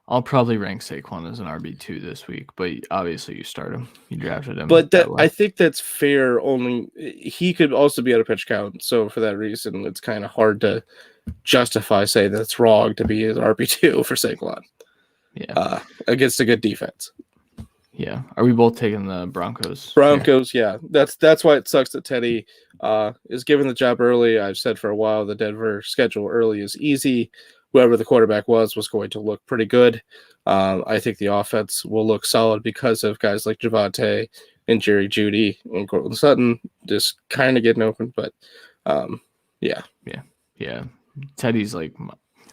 I'll probably rank Saquon as an RB2 this week, but obviously you start him. You drafted him. But I think that's fair. Only he could also be at a pitch count. So for that reason, it's kind of hard to justify saying that it's wrong to be an RB2 for Saquon. Yeah. Against a good defense. Yeah. Are we both taking the Broncos? Broncos, yeah. That's why it sucks that Teddy is given the job early. I've said for a while the Denver schedule early is easy. whoever the quarterback was going to look pretty good. I think the offense will look solid because of guys like Javonte and Jerry Jeudy and Cortland Sutton just kind of getting open. But yeah. Teddy's like,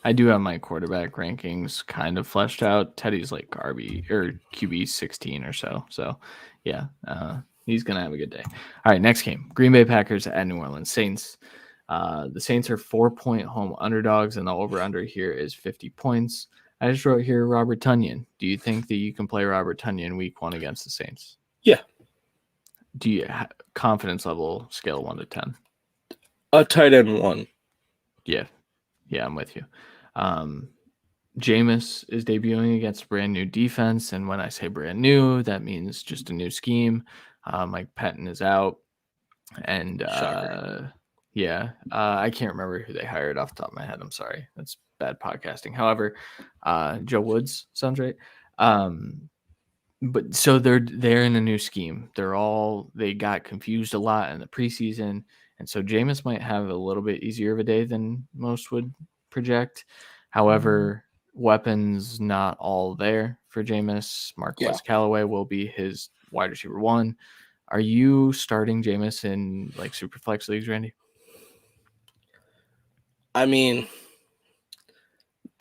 I do have my quarterback rankings kind of fleshed out. Teddy's like QB 16 or so. So yeah, he's gonna have a good day. All right, next game: Green Bay Packers at New Orleans Saints. The Saints are 4-point home underdogs, and the over/under here is 50 points. I just wrote here Robert Tonyan. Do you think that you can play Robert Tonyan week 1 against the Saints? Yeah. Do you confidence level scale 1 to 10? A tight end 1. Yeah, I'm with you. Jameis is debuting against a brand new defense, and when I say brand new, that means just a new scheme. Mike Pettin is out, and I can't remember who they hired off the top of my head. I'm sorry, that's bad podcasting. However, Joe Woods sounds right. But so they're in a new scheme. They got confused a lot in the preseason, and so Jameis might have a little bit easier of a day than most would project. However, weapons not all there for Jameis. Marquez Callaway will be his wide receiver 1. Are you starting Jameis in like super flex leagues, Randy? I mean,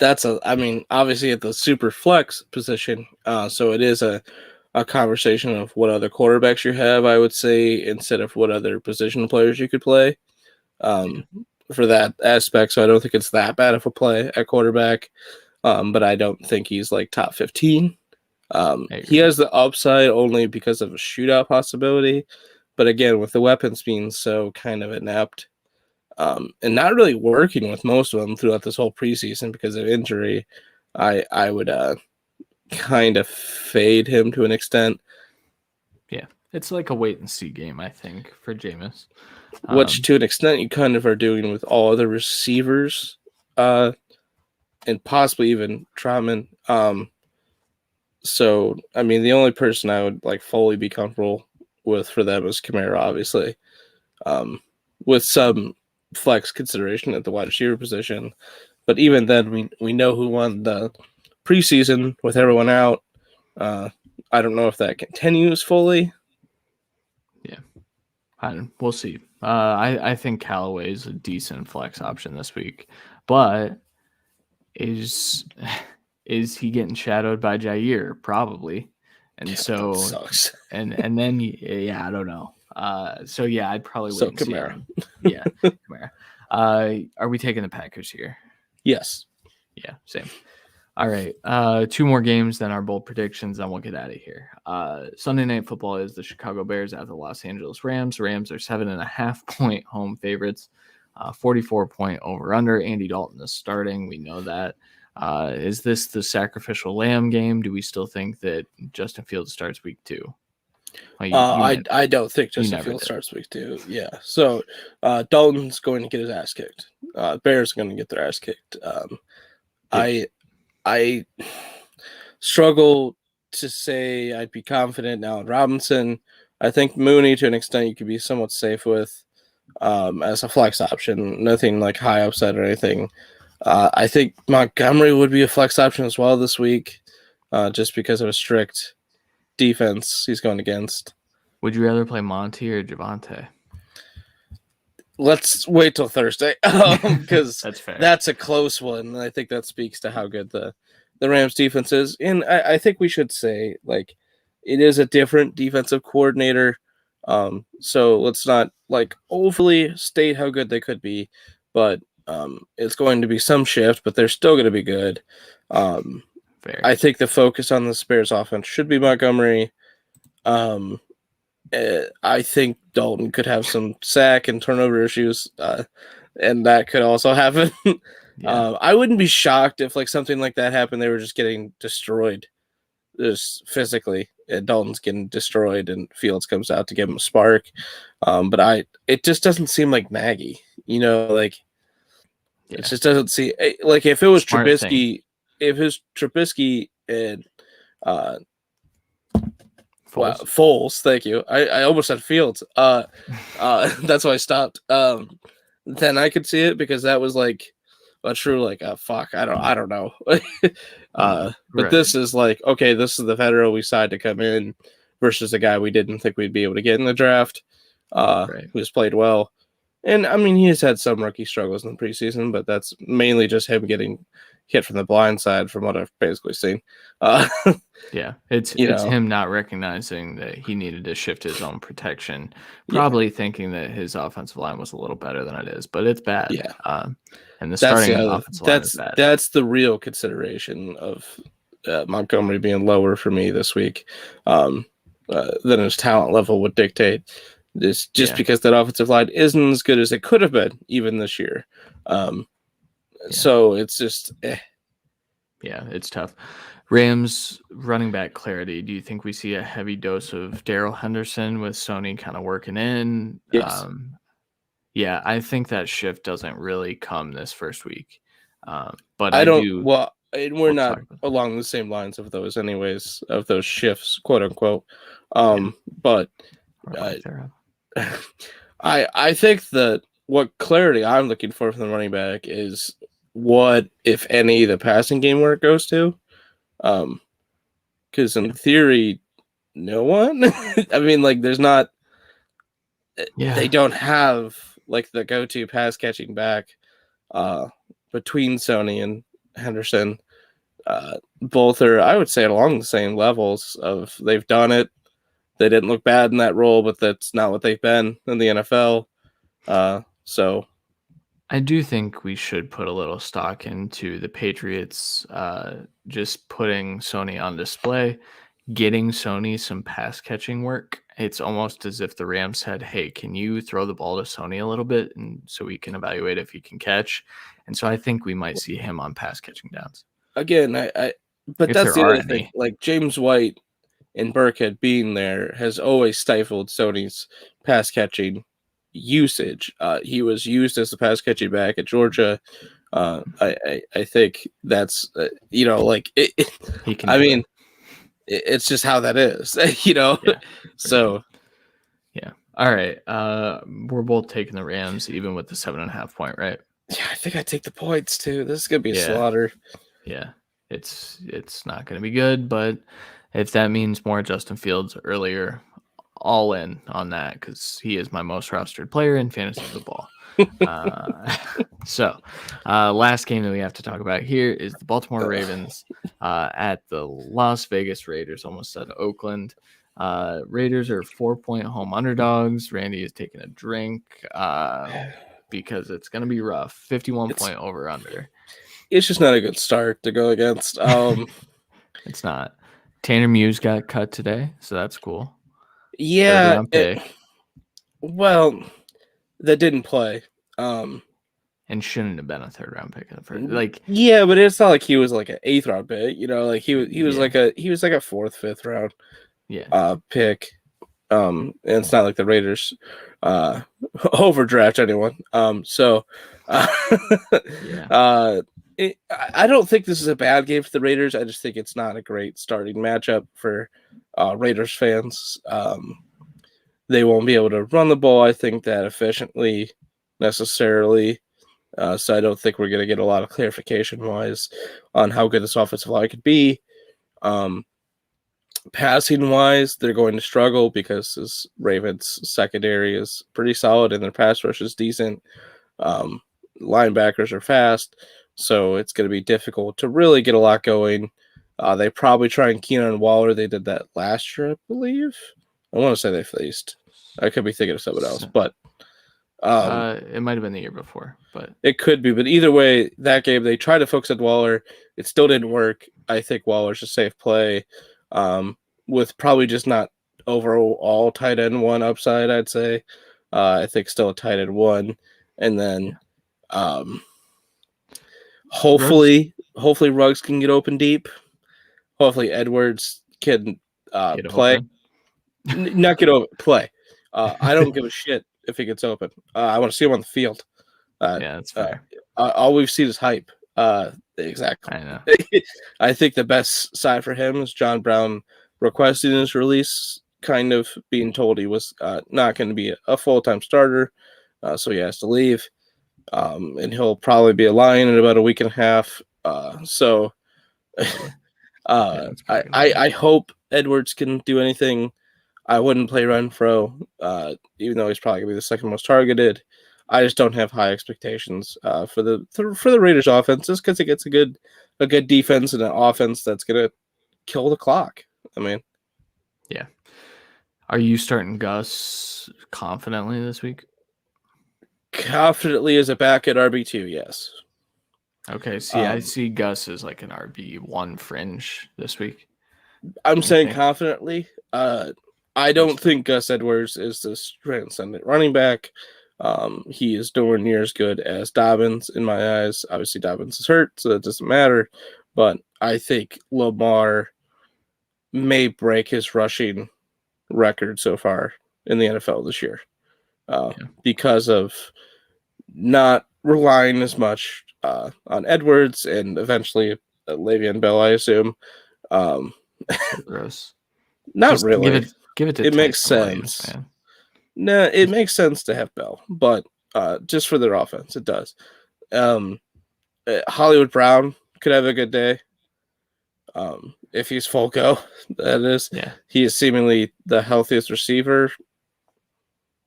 obviously at the super flex position. So it is a conversation of what other quarterbacks you have, I would say, instead of what other position players you could play. For that aspect. So I don't think it's that bad of a play at quarterback. But I don't think he's like top 15. He has the upside only because of a shootout possibility. But again, with the weapons being so kind of inept, and not really working with most of them throughout this whole preseason because of injury, I would kind of fade him to an extent. Yeah, it's like a wait and see game, I think, for Jameis. Which to an extent you kind of are doing with all other receivers, and possibly even Troutman. So I mean, the only person I would like fully be comfortable with for them is Kamara, obviously, with some flex consideration at the wide receiver position. But even then, we know who won the preseason with everyone out. I don't know if that continues fully. Yeah, we'll see. I think Callaway is a decent flex option this week, but is he getting shadowed by Jair? Probably, and so sucks. and then I don't know. So yeah, I'd probably wait and Kamara. See. Yeah, Kamara. Are we taking the Packers here? Yes. Yeah, same. All right, 2 more games, then our bold predictions, then we'll get out of here. Sunday Night Football is the Chicago Bears at the Los Angeles Rams. Rams are 7.5-point home favorites, 44-point over/under. Andy Dalton is starting. We know that. Is this the sacrificial lamb game? Do we still think that Justin Fields starts week 2? Well, I don't think Justin Fields starts week 2. Yeah, so Dalton's going to get his ass kicked. Bears are going to get their ass kicked. I struggle to say I'd be confident now in Robinson. I think Mooney, to an extent, you could be somewhat safe with as a flex option. Nothing like high upside or anything. I think Montgomery would be a flex option as well this week, just because of a strict defense he's going against. Would you rather play Monty or Javonte? Let's wait till Thursday because that's a close one. And I think that speaks to how good the Rams defense is. And I think we should say, like, it is a different defensive coordinator. So let's not like overly state how good they could be, but it's going to be some shift, but they're still going to be good. I think the focus on the Bears offense should be Montgomery. I think Dalton could have some sack and turnover issues, and that could also happen. I wouldn't be shocked if like something like that happened. They were just getting destroyed, just physically. And Dalton's getting destroyed, and Fields comes out to give him a spark. But it just doesn't seem like Nagy. It just doesn't seem like if it was Trubisky, and Foles, thank you. I almost said Fields. That's why I stopped. Then I could see it because that was like a true like fuck. I don't know. But Right. this is like, okay, this is the veteran we decided to come in versus a guy we didn't think we'd be able to get in the draft. Who's played well. And I mean, he has had some rookie struggles in the preseason, but that's mainly just him getting hit from the blind side from what I've basically seen. Yeah, it's him not recognizing that he needed to shift his own protection, probably thinking that his offensive line was a little better than it is, but it's bad. Yeah. And the starting offensive line is bad. That's the real consideration of Montgomery being lower for me this week than his talent level would dictate. It's just because that offensive line isn't as good as it could have been even this year. So it's just Yeah, it's tough. Rams running back clarity. Do you think we see a heavy dose of Darrell Henderson with Sony kind of working in? Yes. Yeah, I think that shift doesn't really come this first week. But I don't. do. Well, we're not along the same lines of those, anyways, of those shifts, quote unquote. But I think that what clarity I'm looking for from the running back is what, if any, the passing game work goes to. Because in theory, no one. I mean, like, there's not. They don't have like the go-to pass catching back between Sony and Henderson. Both are, I would say, along the same levels of they've done it. They didn't look bad in that role, but that's not what they've been in the NFL. So I do think we should put a little stock into the Patriots just putting Sony on display, getting Sony some pass catching work. It's almost as if the Rams said, hey, can you throw the ball to Sony a little bit and so we can evaluate if he can catch? And so I think we might see him on pass catching downs. Again, but that's the other thing. Like James White and Burkhead being there has always stifled Sony's pass catching usage. He was used as the pass catching back at Georgia. I think that's like it. He can. I mean, it's just how that is, Yeah, so yeah. All right. We're both taking the Rams, even with the 7.5 point, right? Yeah, I think I take the points too. This is gonna be a slaughter. Yeah, it's not gonna be good, but if that means more Justin Fields earlier, all in on that because he is my most rostered player in fantasy football. So last game that we have to talk about here is the Baltimore Ravens at the Las Vegas Raiders, almost said Oakland. Raiders are 4-point home underdogs. Randy is taking a drink because it's going to be rough. 51-point over under. It's just not a good start to go against. It's not. Tanner Muse got cut today, so that's cool. Yeah. Well, that didn't play. And shouldn't have been a 3rd round pick. Like, yeah, but it's not like he was like an 8th round pick. Like he was like a 4th, 5th round pick. And it's not like the Raiders overdraft anyone. I don't think this is a bad game for the Raiders. I just think it's not a great starting matchup for Raiders fans. They won't be able to run the ball, I think, that efficiently necessarily. So I don't think we're going to get a lot of clarification-wise on how good this offensive line could be. Passing-wise, they're going to struggle because this Ravens secondary is pretty solid and their pass rush is decent. Linebackers are fast. So it's going to be difficult to really get a lot going. They probably try and keen on Waller. They did that last year, I believe. I want to say they faced. I could be thinking of someone else, but it might have been the year before, but it could be. But either way, that game they tried to focus on Waller. It still didn't work. I think Waller's a safe play, with probably just not overall tight end 1 upside. I'd say. I think still a tight end 1, and then. Hopefully Ruggs can get open deep. Hopefully Edwards can play. Not get open, play. I don't give a shit if he gets open. I want to see him on the field. That's fair. All we've seen is hype. Exactly. I know. I think the best side for him is John Brown requesting his release, kind of being told he was not going to be a full-time starter, so he has to leave. and he'll probably be a Lion in about a week and a half. I hope Edwards can do anything. I wouldn't play Renfro, even though he's probably gonna be the second most targeted. I just don't have high expectations for the Raiders offense, just because it gets a good defense and an offense that's gonna kill the clock. I mean, yeah. Are you starting Gus confidently this week? confidently as a back at RB2, yes. Okay, I see Gus as like an RB1 fringe this week. I'm saying confidently. I don't think Gus Edwards is this transcendent running back. He is nowhere near as good as Dobbins in my eyes. Obviously, Dobbins is hurt, so that doesn't matter. But I think Lamar may break his rushing record so far in the NFL this year because of not relying as much on Edwards and eventually Le'Veon Bell, I assume. Gross. Not Just really. Give it to it makes Tyson sense. Williams, man. No, it makes sense to have Bell, but just for their offense, it does. Hollywood Brown could have a good day. If he's full go, that is. Yeah. He is seemingly the healthiest receiver.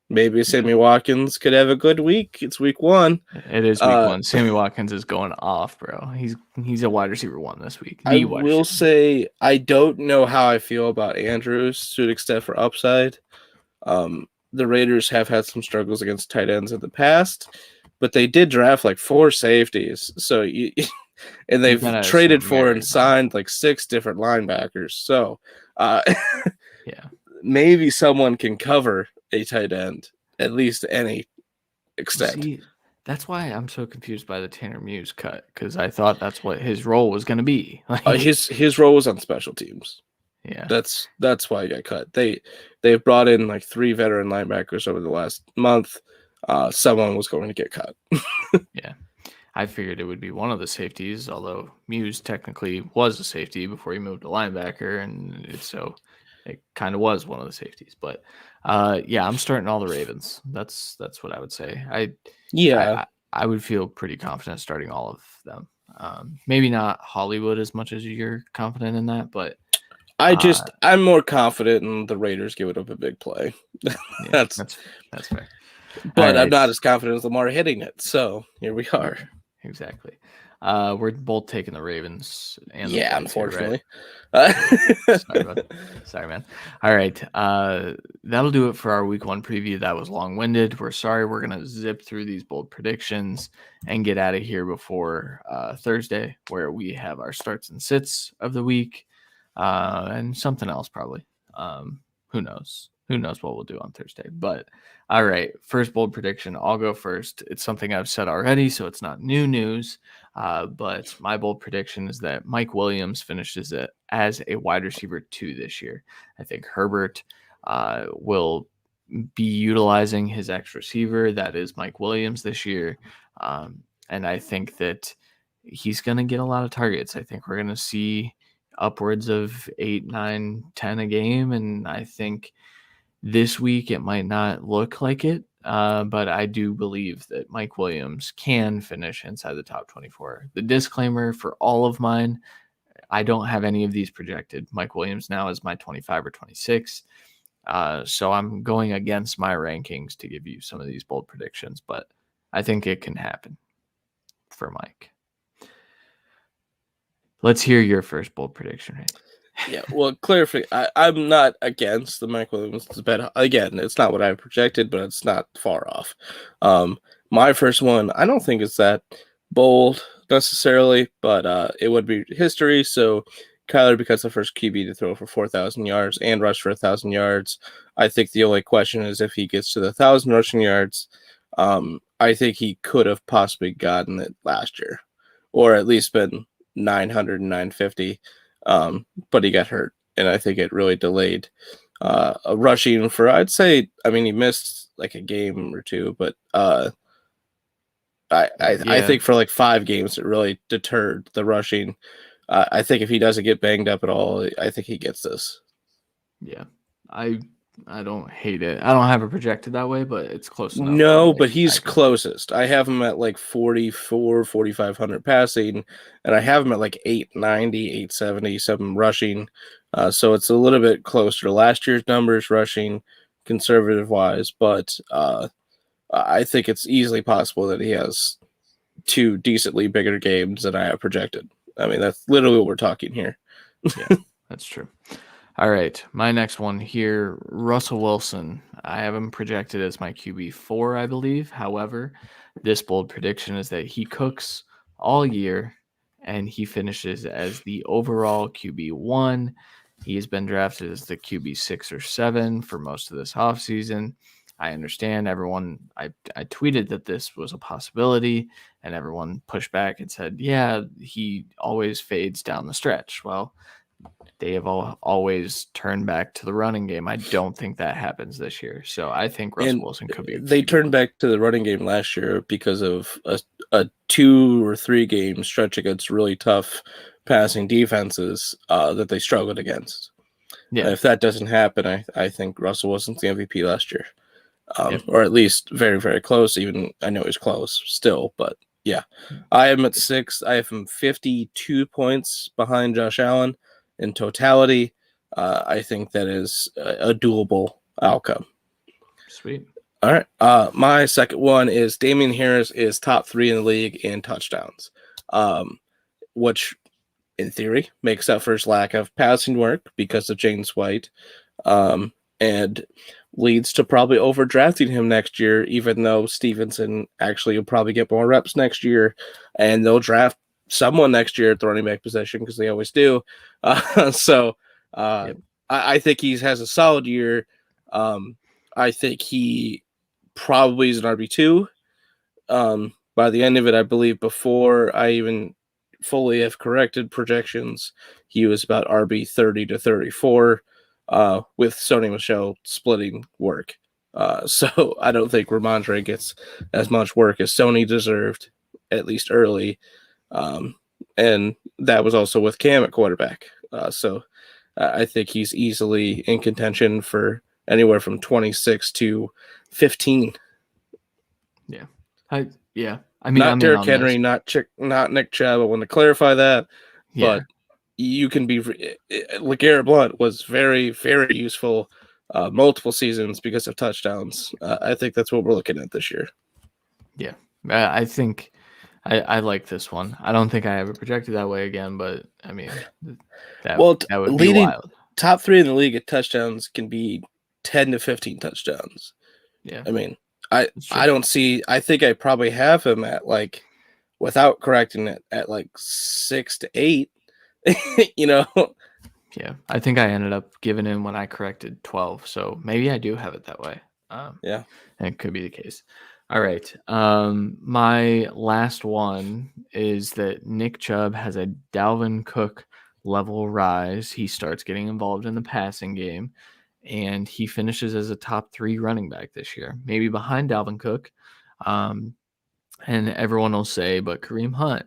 Maybe Sammy Watkins could have a good week. It's week 1. It is week 1. Sammy Watkins is going off, bro. He's a wide receiver 1 this week. I will say I don't know how I feel about Andrews to an extent for upside. The Raiders have had some struggles against tight ends in the past, but they did draft like 4 safeties. So and they've traded for and signed like 6 different linebackers. So yeah, maybe someone can cover a tight end at least to any extent. See, that's why I'm so confused by the Tanner Muse cut, because I thought that's what his role was going to be. His role was on special teams. Yeah, that's why he got cut. They've brought in like 3 veteran linebackers over the last month. Someone was going to get cut. Yeah, I figured it would be one of the safeties, although Muse technically was a safety before he moved to linebacker, and it kind of was one of the safeties. But yeah, I'm starting all the Ravens. That's what I would say. I would feel pretty confident starting all of them. Maybe not Hollywood as much as you're confident in that, but I'm more confident in the Raiders giving up a big play. Yeah, that's fair. But I'm not as confident as Lamar hitting it. So here we are. Exactly. We're both taking the Ravens. And the Colts unfortunately. Here, right? Sorry, man. All right. That'll do it for our week 1 preview. That was long-winded. We're sorry. We're going to zip through these bold predictions and get out of here before Thursday, where we have our starts and sits of the week and something else probably. Who knows? Who knows what we'll do on Thursday? But all right, first bold prediction. I'll go first. It's something I've said already, so it's not new news. But my bold prediction is that Mike Williams finishes it as a wide receiver 2 this year. I think Herbert will be utilizing his ex receiver, that is Mike Williams, this year. And I think that he's going to get a lot of targets. I think we're going to see upwards of 8, 9, 10 a game. And I think this week it might not look like it, but I do believe that Mike Williams can finish inside the top 24. The disclaimer for all of mine, I don't have any of these projected. Mike Williams now is my 25 or 26. So I'm going against my rankings to give you some of these bold predictions, but I think it can happen for Mike. Let's hear your first bold prediction, right? Yeah, well, I'm not against the Mike Williams bet. Again, it's not what I projected, but it's not far off. My first one, I don't think it's that bold necessarily, but it would be history. So Kyler becomes the first QB to throw for 4,000 yards and rush for 1,000 yards. I think the only question is if he gets to the 1,000 rushing yards. I think he could have possibly gotten it last year, or at least been 900 and 950. But he got hurt, and I think it really delayed a rushing for, I'd say, I mean, he missed like a game or 2, but I think for like 5 games, it really deterred the rushing. I think if he doesn't get banged up at all, I think he gets this. Yeah, I I don't hate it. I don't have it projected that way, but it's close enough. No, but he's closest. I have him at like 4,500 passing, and I have him at like 890, 870, something rushing. So it's a little bit closer to last year's numbers rushing, conservative wise, but I think it's easily possible that he has 2 decently bigger games than I have projected. I mean, that's literally what we're talking here. Yeah, that's true. All right, my next one here, Russell Wilson. I have him projected as my QB4, I believe. However, this bold prediction is that he cooks all year and he finishes as the overall QB1. He has been drafted as the QB6 or 7 for most of this offseason. I understand everyone. I tweeted that this was a possibility, and everyone pushed back and said, yeah, he always fades down the stretch. Well, they have always turned back to the running game. I don't think that happens this year. So I think Russell Wilson could be. They turned back to the running game last year because of a 2 or 3 game stretch against really tough passing defenses that they struggled against. Yeah. If that doesn't happen, I think Russell Wilson's the MVP last year. Or at least very, very close. Even I know he's close still, but yeah. I am at 6. I have him 52 points behind Josh Allen in totality. I think that is a doable outcome. Sweet. All right. My second one is Damian Harris is top 3 in the league in touchdowns, which in theory makes up for his lack of passing work because of James White, and leads to probably overdrafting him next year, even though Stevenson actually will probably get more reps next year, and they'll draft someone next year at the running back position because they always do. I think he has a solid year. I think he probably is an RB2. By the end of it, I believe before I even fully have corrected projections, he was about RB 30 to 34. With Sony Michel splitting work. So I don't think Ramondre gets as much work as Sony deserved, at least early. And that was also with Cam at quarterback. So I think he's easily in contention for anywhere from 26 to 15. Yeah. I mean, not Derrick Henry, not Nick Chubb. I want to clarify that. Yeah. But you can be LeGarrette Blount was very, very useful multiple seasons because of touchdowns. I think that's what we're looking at this year. Yeah, I think I like this one. I don't think I have it projected that way again, but I mean, that would be wild. Top 3 in the league at touchdowns can be 10 to 15 touchdowns. Yeah, I mean, I don't see. I think I probably have him at like, without correcting it, at like 6 to 8. You know. Yeah, I think I ended up giving him when I corrected 12, so maybe I do have it that way. Yeah, it could be the case. All right, my last one is that Nick Chubb has a Dalvin Cook level rise. He starts getting involved in the passing game, and he finishes as a top 3 running back this year, maybe behind Dalvin Cook. And everyone will say, but Kareem Hunt.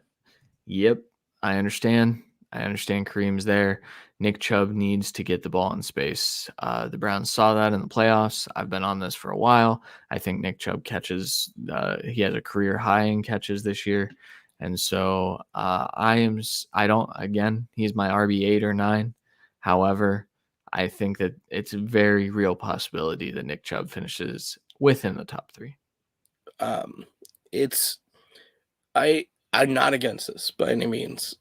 Yep, I understand. Kareem's there. Nick Chubb needs to get the ball in space. The Browns saw that in the playoffs. I've been on this for a while. I think Nick Chubb catches. He has a career high in catches this year, and so he's my RB8 or 9. However, I think that it's a very real possibility that Nick Chubb finishes within the top 3. I'm not against this by any means.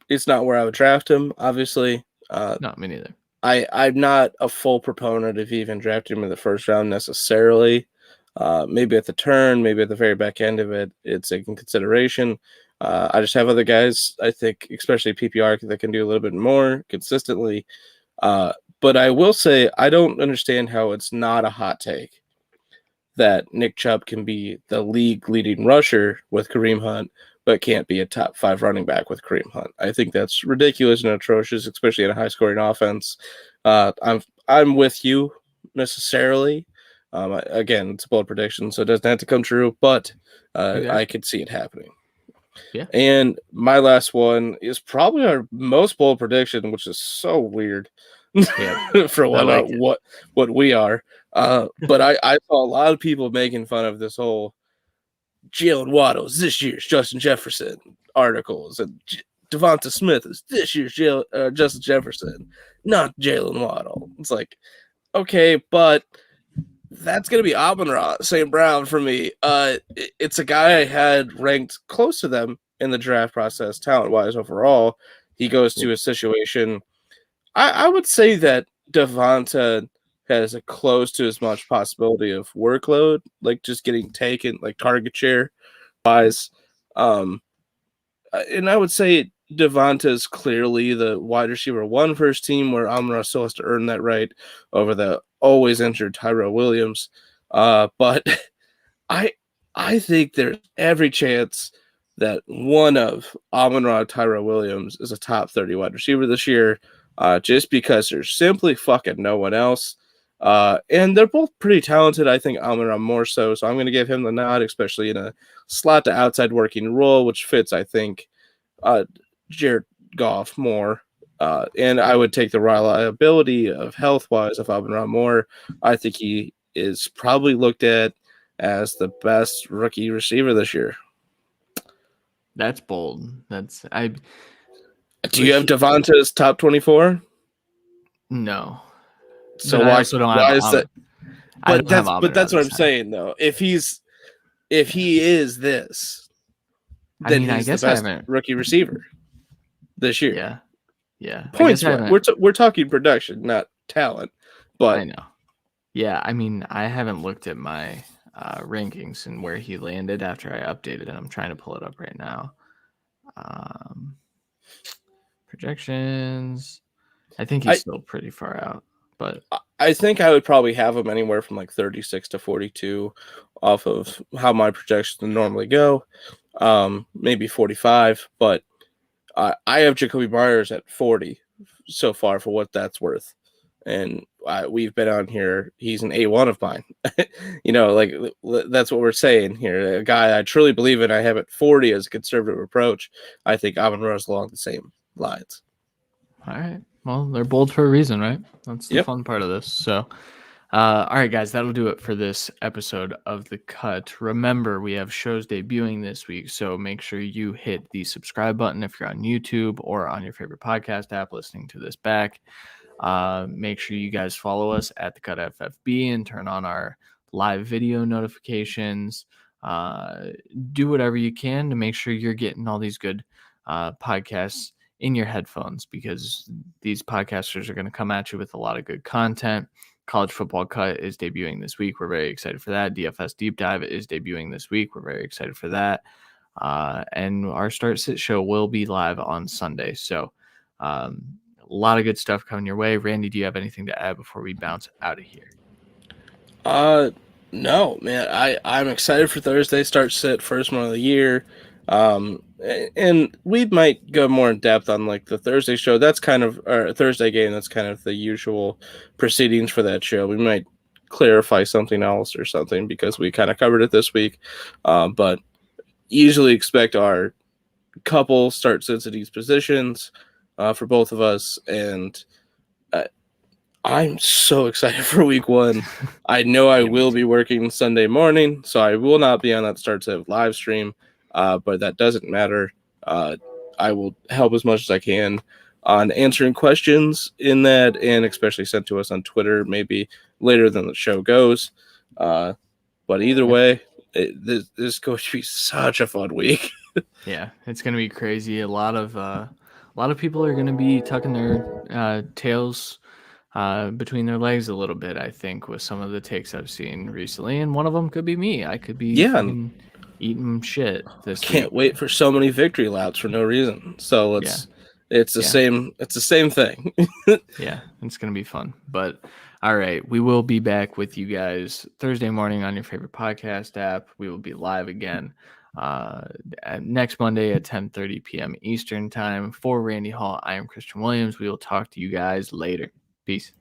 It's not where I would draft him, obviously. No, me neither. I'm not a full proponent of even drafting him in the first round necessarily. Maybe at the turn, maybe at the very back end of it, it's in consideration. I just have other guys, I think, especially PPR, that can do a little bit more consistently. But I will say I don't understand how it's not a hot take that Nick Chubb can be the league leading rusher with Kareem Hunt, but can't be a top 5 running back with Kareem Hunt. I think that's ridiculous and atrocious, especially in a high scoring offense. I'm with you necessarily. Again, it's a bold prediction, so it doesn't have to come true, but I could see it happening. Yeah. And my last one is probably our most bold prediction, which is so weird. for what we are. But I saw a lot of people making fun of this whole Jalen Waddle is this year's Justin Jefferson articles, and Devonta Smith is this year's Justin Jefferson, not Jalen Waddle. It's like, okay, but that's going to be Amon-Ra St. Brown for me. It's a guy I had ranked close to them in the draft process, talent-wise overall. He goes to a situation. I would say that Devonta has a close to as much possibility of workload, like just getting taken, like target share wise. And I would say Devonta is clearly the wide receiver 1 for his team, where Amon-Ra still has to earn that right over the always injured Tyrell Williams. But I think there's every chance that one of Amon-Ra Tyrell Williams is a top 30 wide receiver this year, just because there's simply fucking no one else. And they're both pretty talented. I think Amon-Ra more so. So I'm going to give him the nod, especially in a slot to outside working role, which fits, I think, Jared Goff more. And I would take the reliability of health-wise of Amon-Ra more. I think he is probably looked at as the best rookie receiver this year. That's bold. Do you have Devonta's top 24? No. So but why is that? But that's what I'm time. saying though. If he is this, then he's the best rookie receiver this year. Yeah. Points. We're talking production, not talent. But I know. Yeah, I mean, I haven't looked at my rankings and where he landed after I updated it. I'm trying to pull it up right now. Projections. I think he's still pretty far out, but I think I would probably have him anywhere from like 36 to 42 off of how my projections normally go. Maybe 45, but I have Jacoby Myers at 40 so far for what that's worth. And we've been on here. He's an A1 of mine. Like that's what we're saying here. A guy I truly believe in. I have at 40 as a conservative approach. I think Amon-Ra is along the same lines. All right. Well, they're bold for a reason, right? That's the fun part of this. So, all right, guys, that'll do it for this episode of The Cut. Remember, we have shows debuting this week, so make sure you hit the subscribe button if you're on YouTube or on your favorite podcast app listening to this back. Make sure you guys follow us at The Cut FFB and turn on our live video notifications. Do whatever you can to make sure you're getting all these good podcasts in your headphones, because these podcasters are going to come at you with a lot of good content. College Football Cut is debuting this week. We're very excited for that. DFS Deep Dive is debuting this week. We're very excited for that. And our Start Sit show will be live on Sunday. So a lot of good stuff coming your way. Randy, do you have anything to add before we bounce out of here? No, man. I'm excited for Thursday. Start Sit, first one of the year. And we might go more in depth on like the Thursday show. That's kind of our Thursday game. That's kind of the usual proceedings for that show. We might clarify something else or something because we kind of covered it this week. But usually expect our couple start sits at these positions for both of us. And I'm so excited for week 1. I know I will be working Sunday morning, so I will not be on that start sit live stream. But that doesn't matter. I will help as much as I can on answering questions in that, and especially sent to us on Twitter, maybe later than the show goes. But either way, this is going to be such a fun week. Yeah, it's going to be crazy. A lot of people are going to be tucking their tails between their legs a little bit, I think, with some of the takes I've seen recently, and one of them could be me. I could be eating shit this Can't week. wait for so many victory laps for no reason. So it's the same thing. Yeah, it's gonna be fun. But all right, we will be back with you guys Thursday morning on your favorite podcast app. We will be live again next Monday at 10:30 p.m. Eastern time. For Randy Hall, I am Christian Williams. We will talk to you guys later. Peace.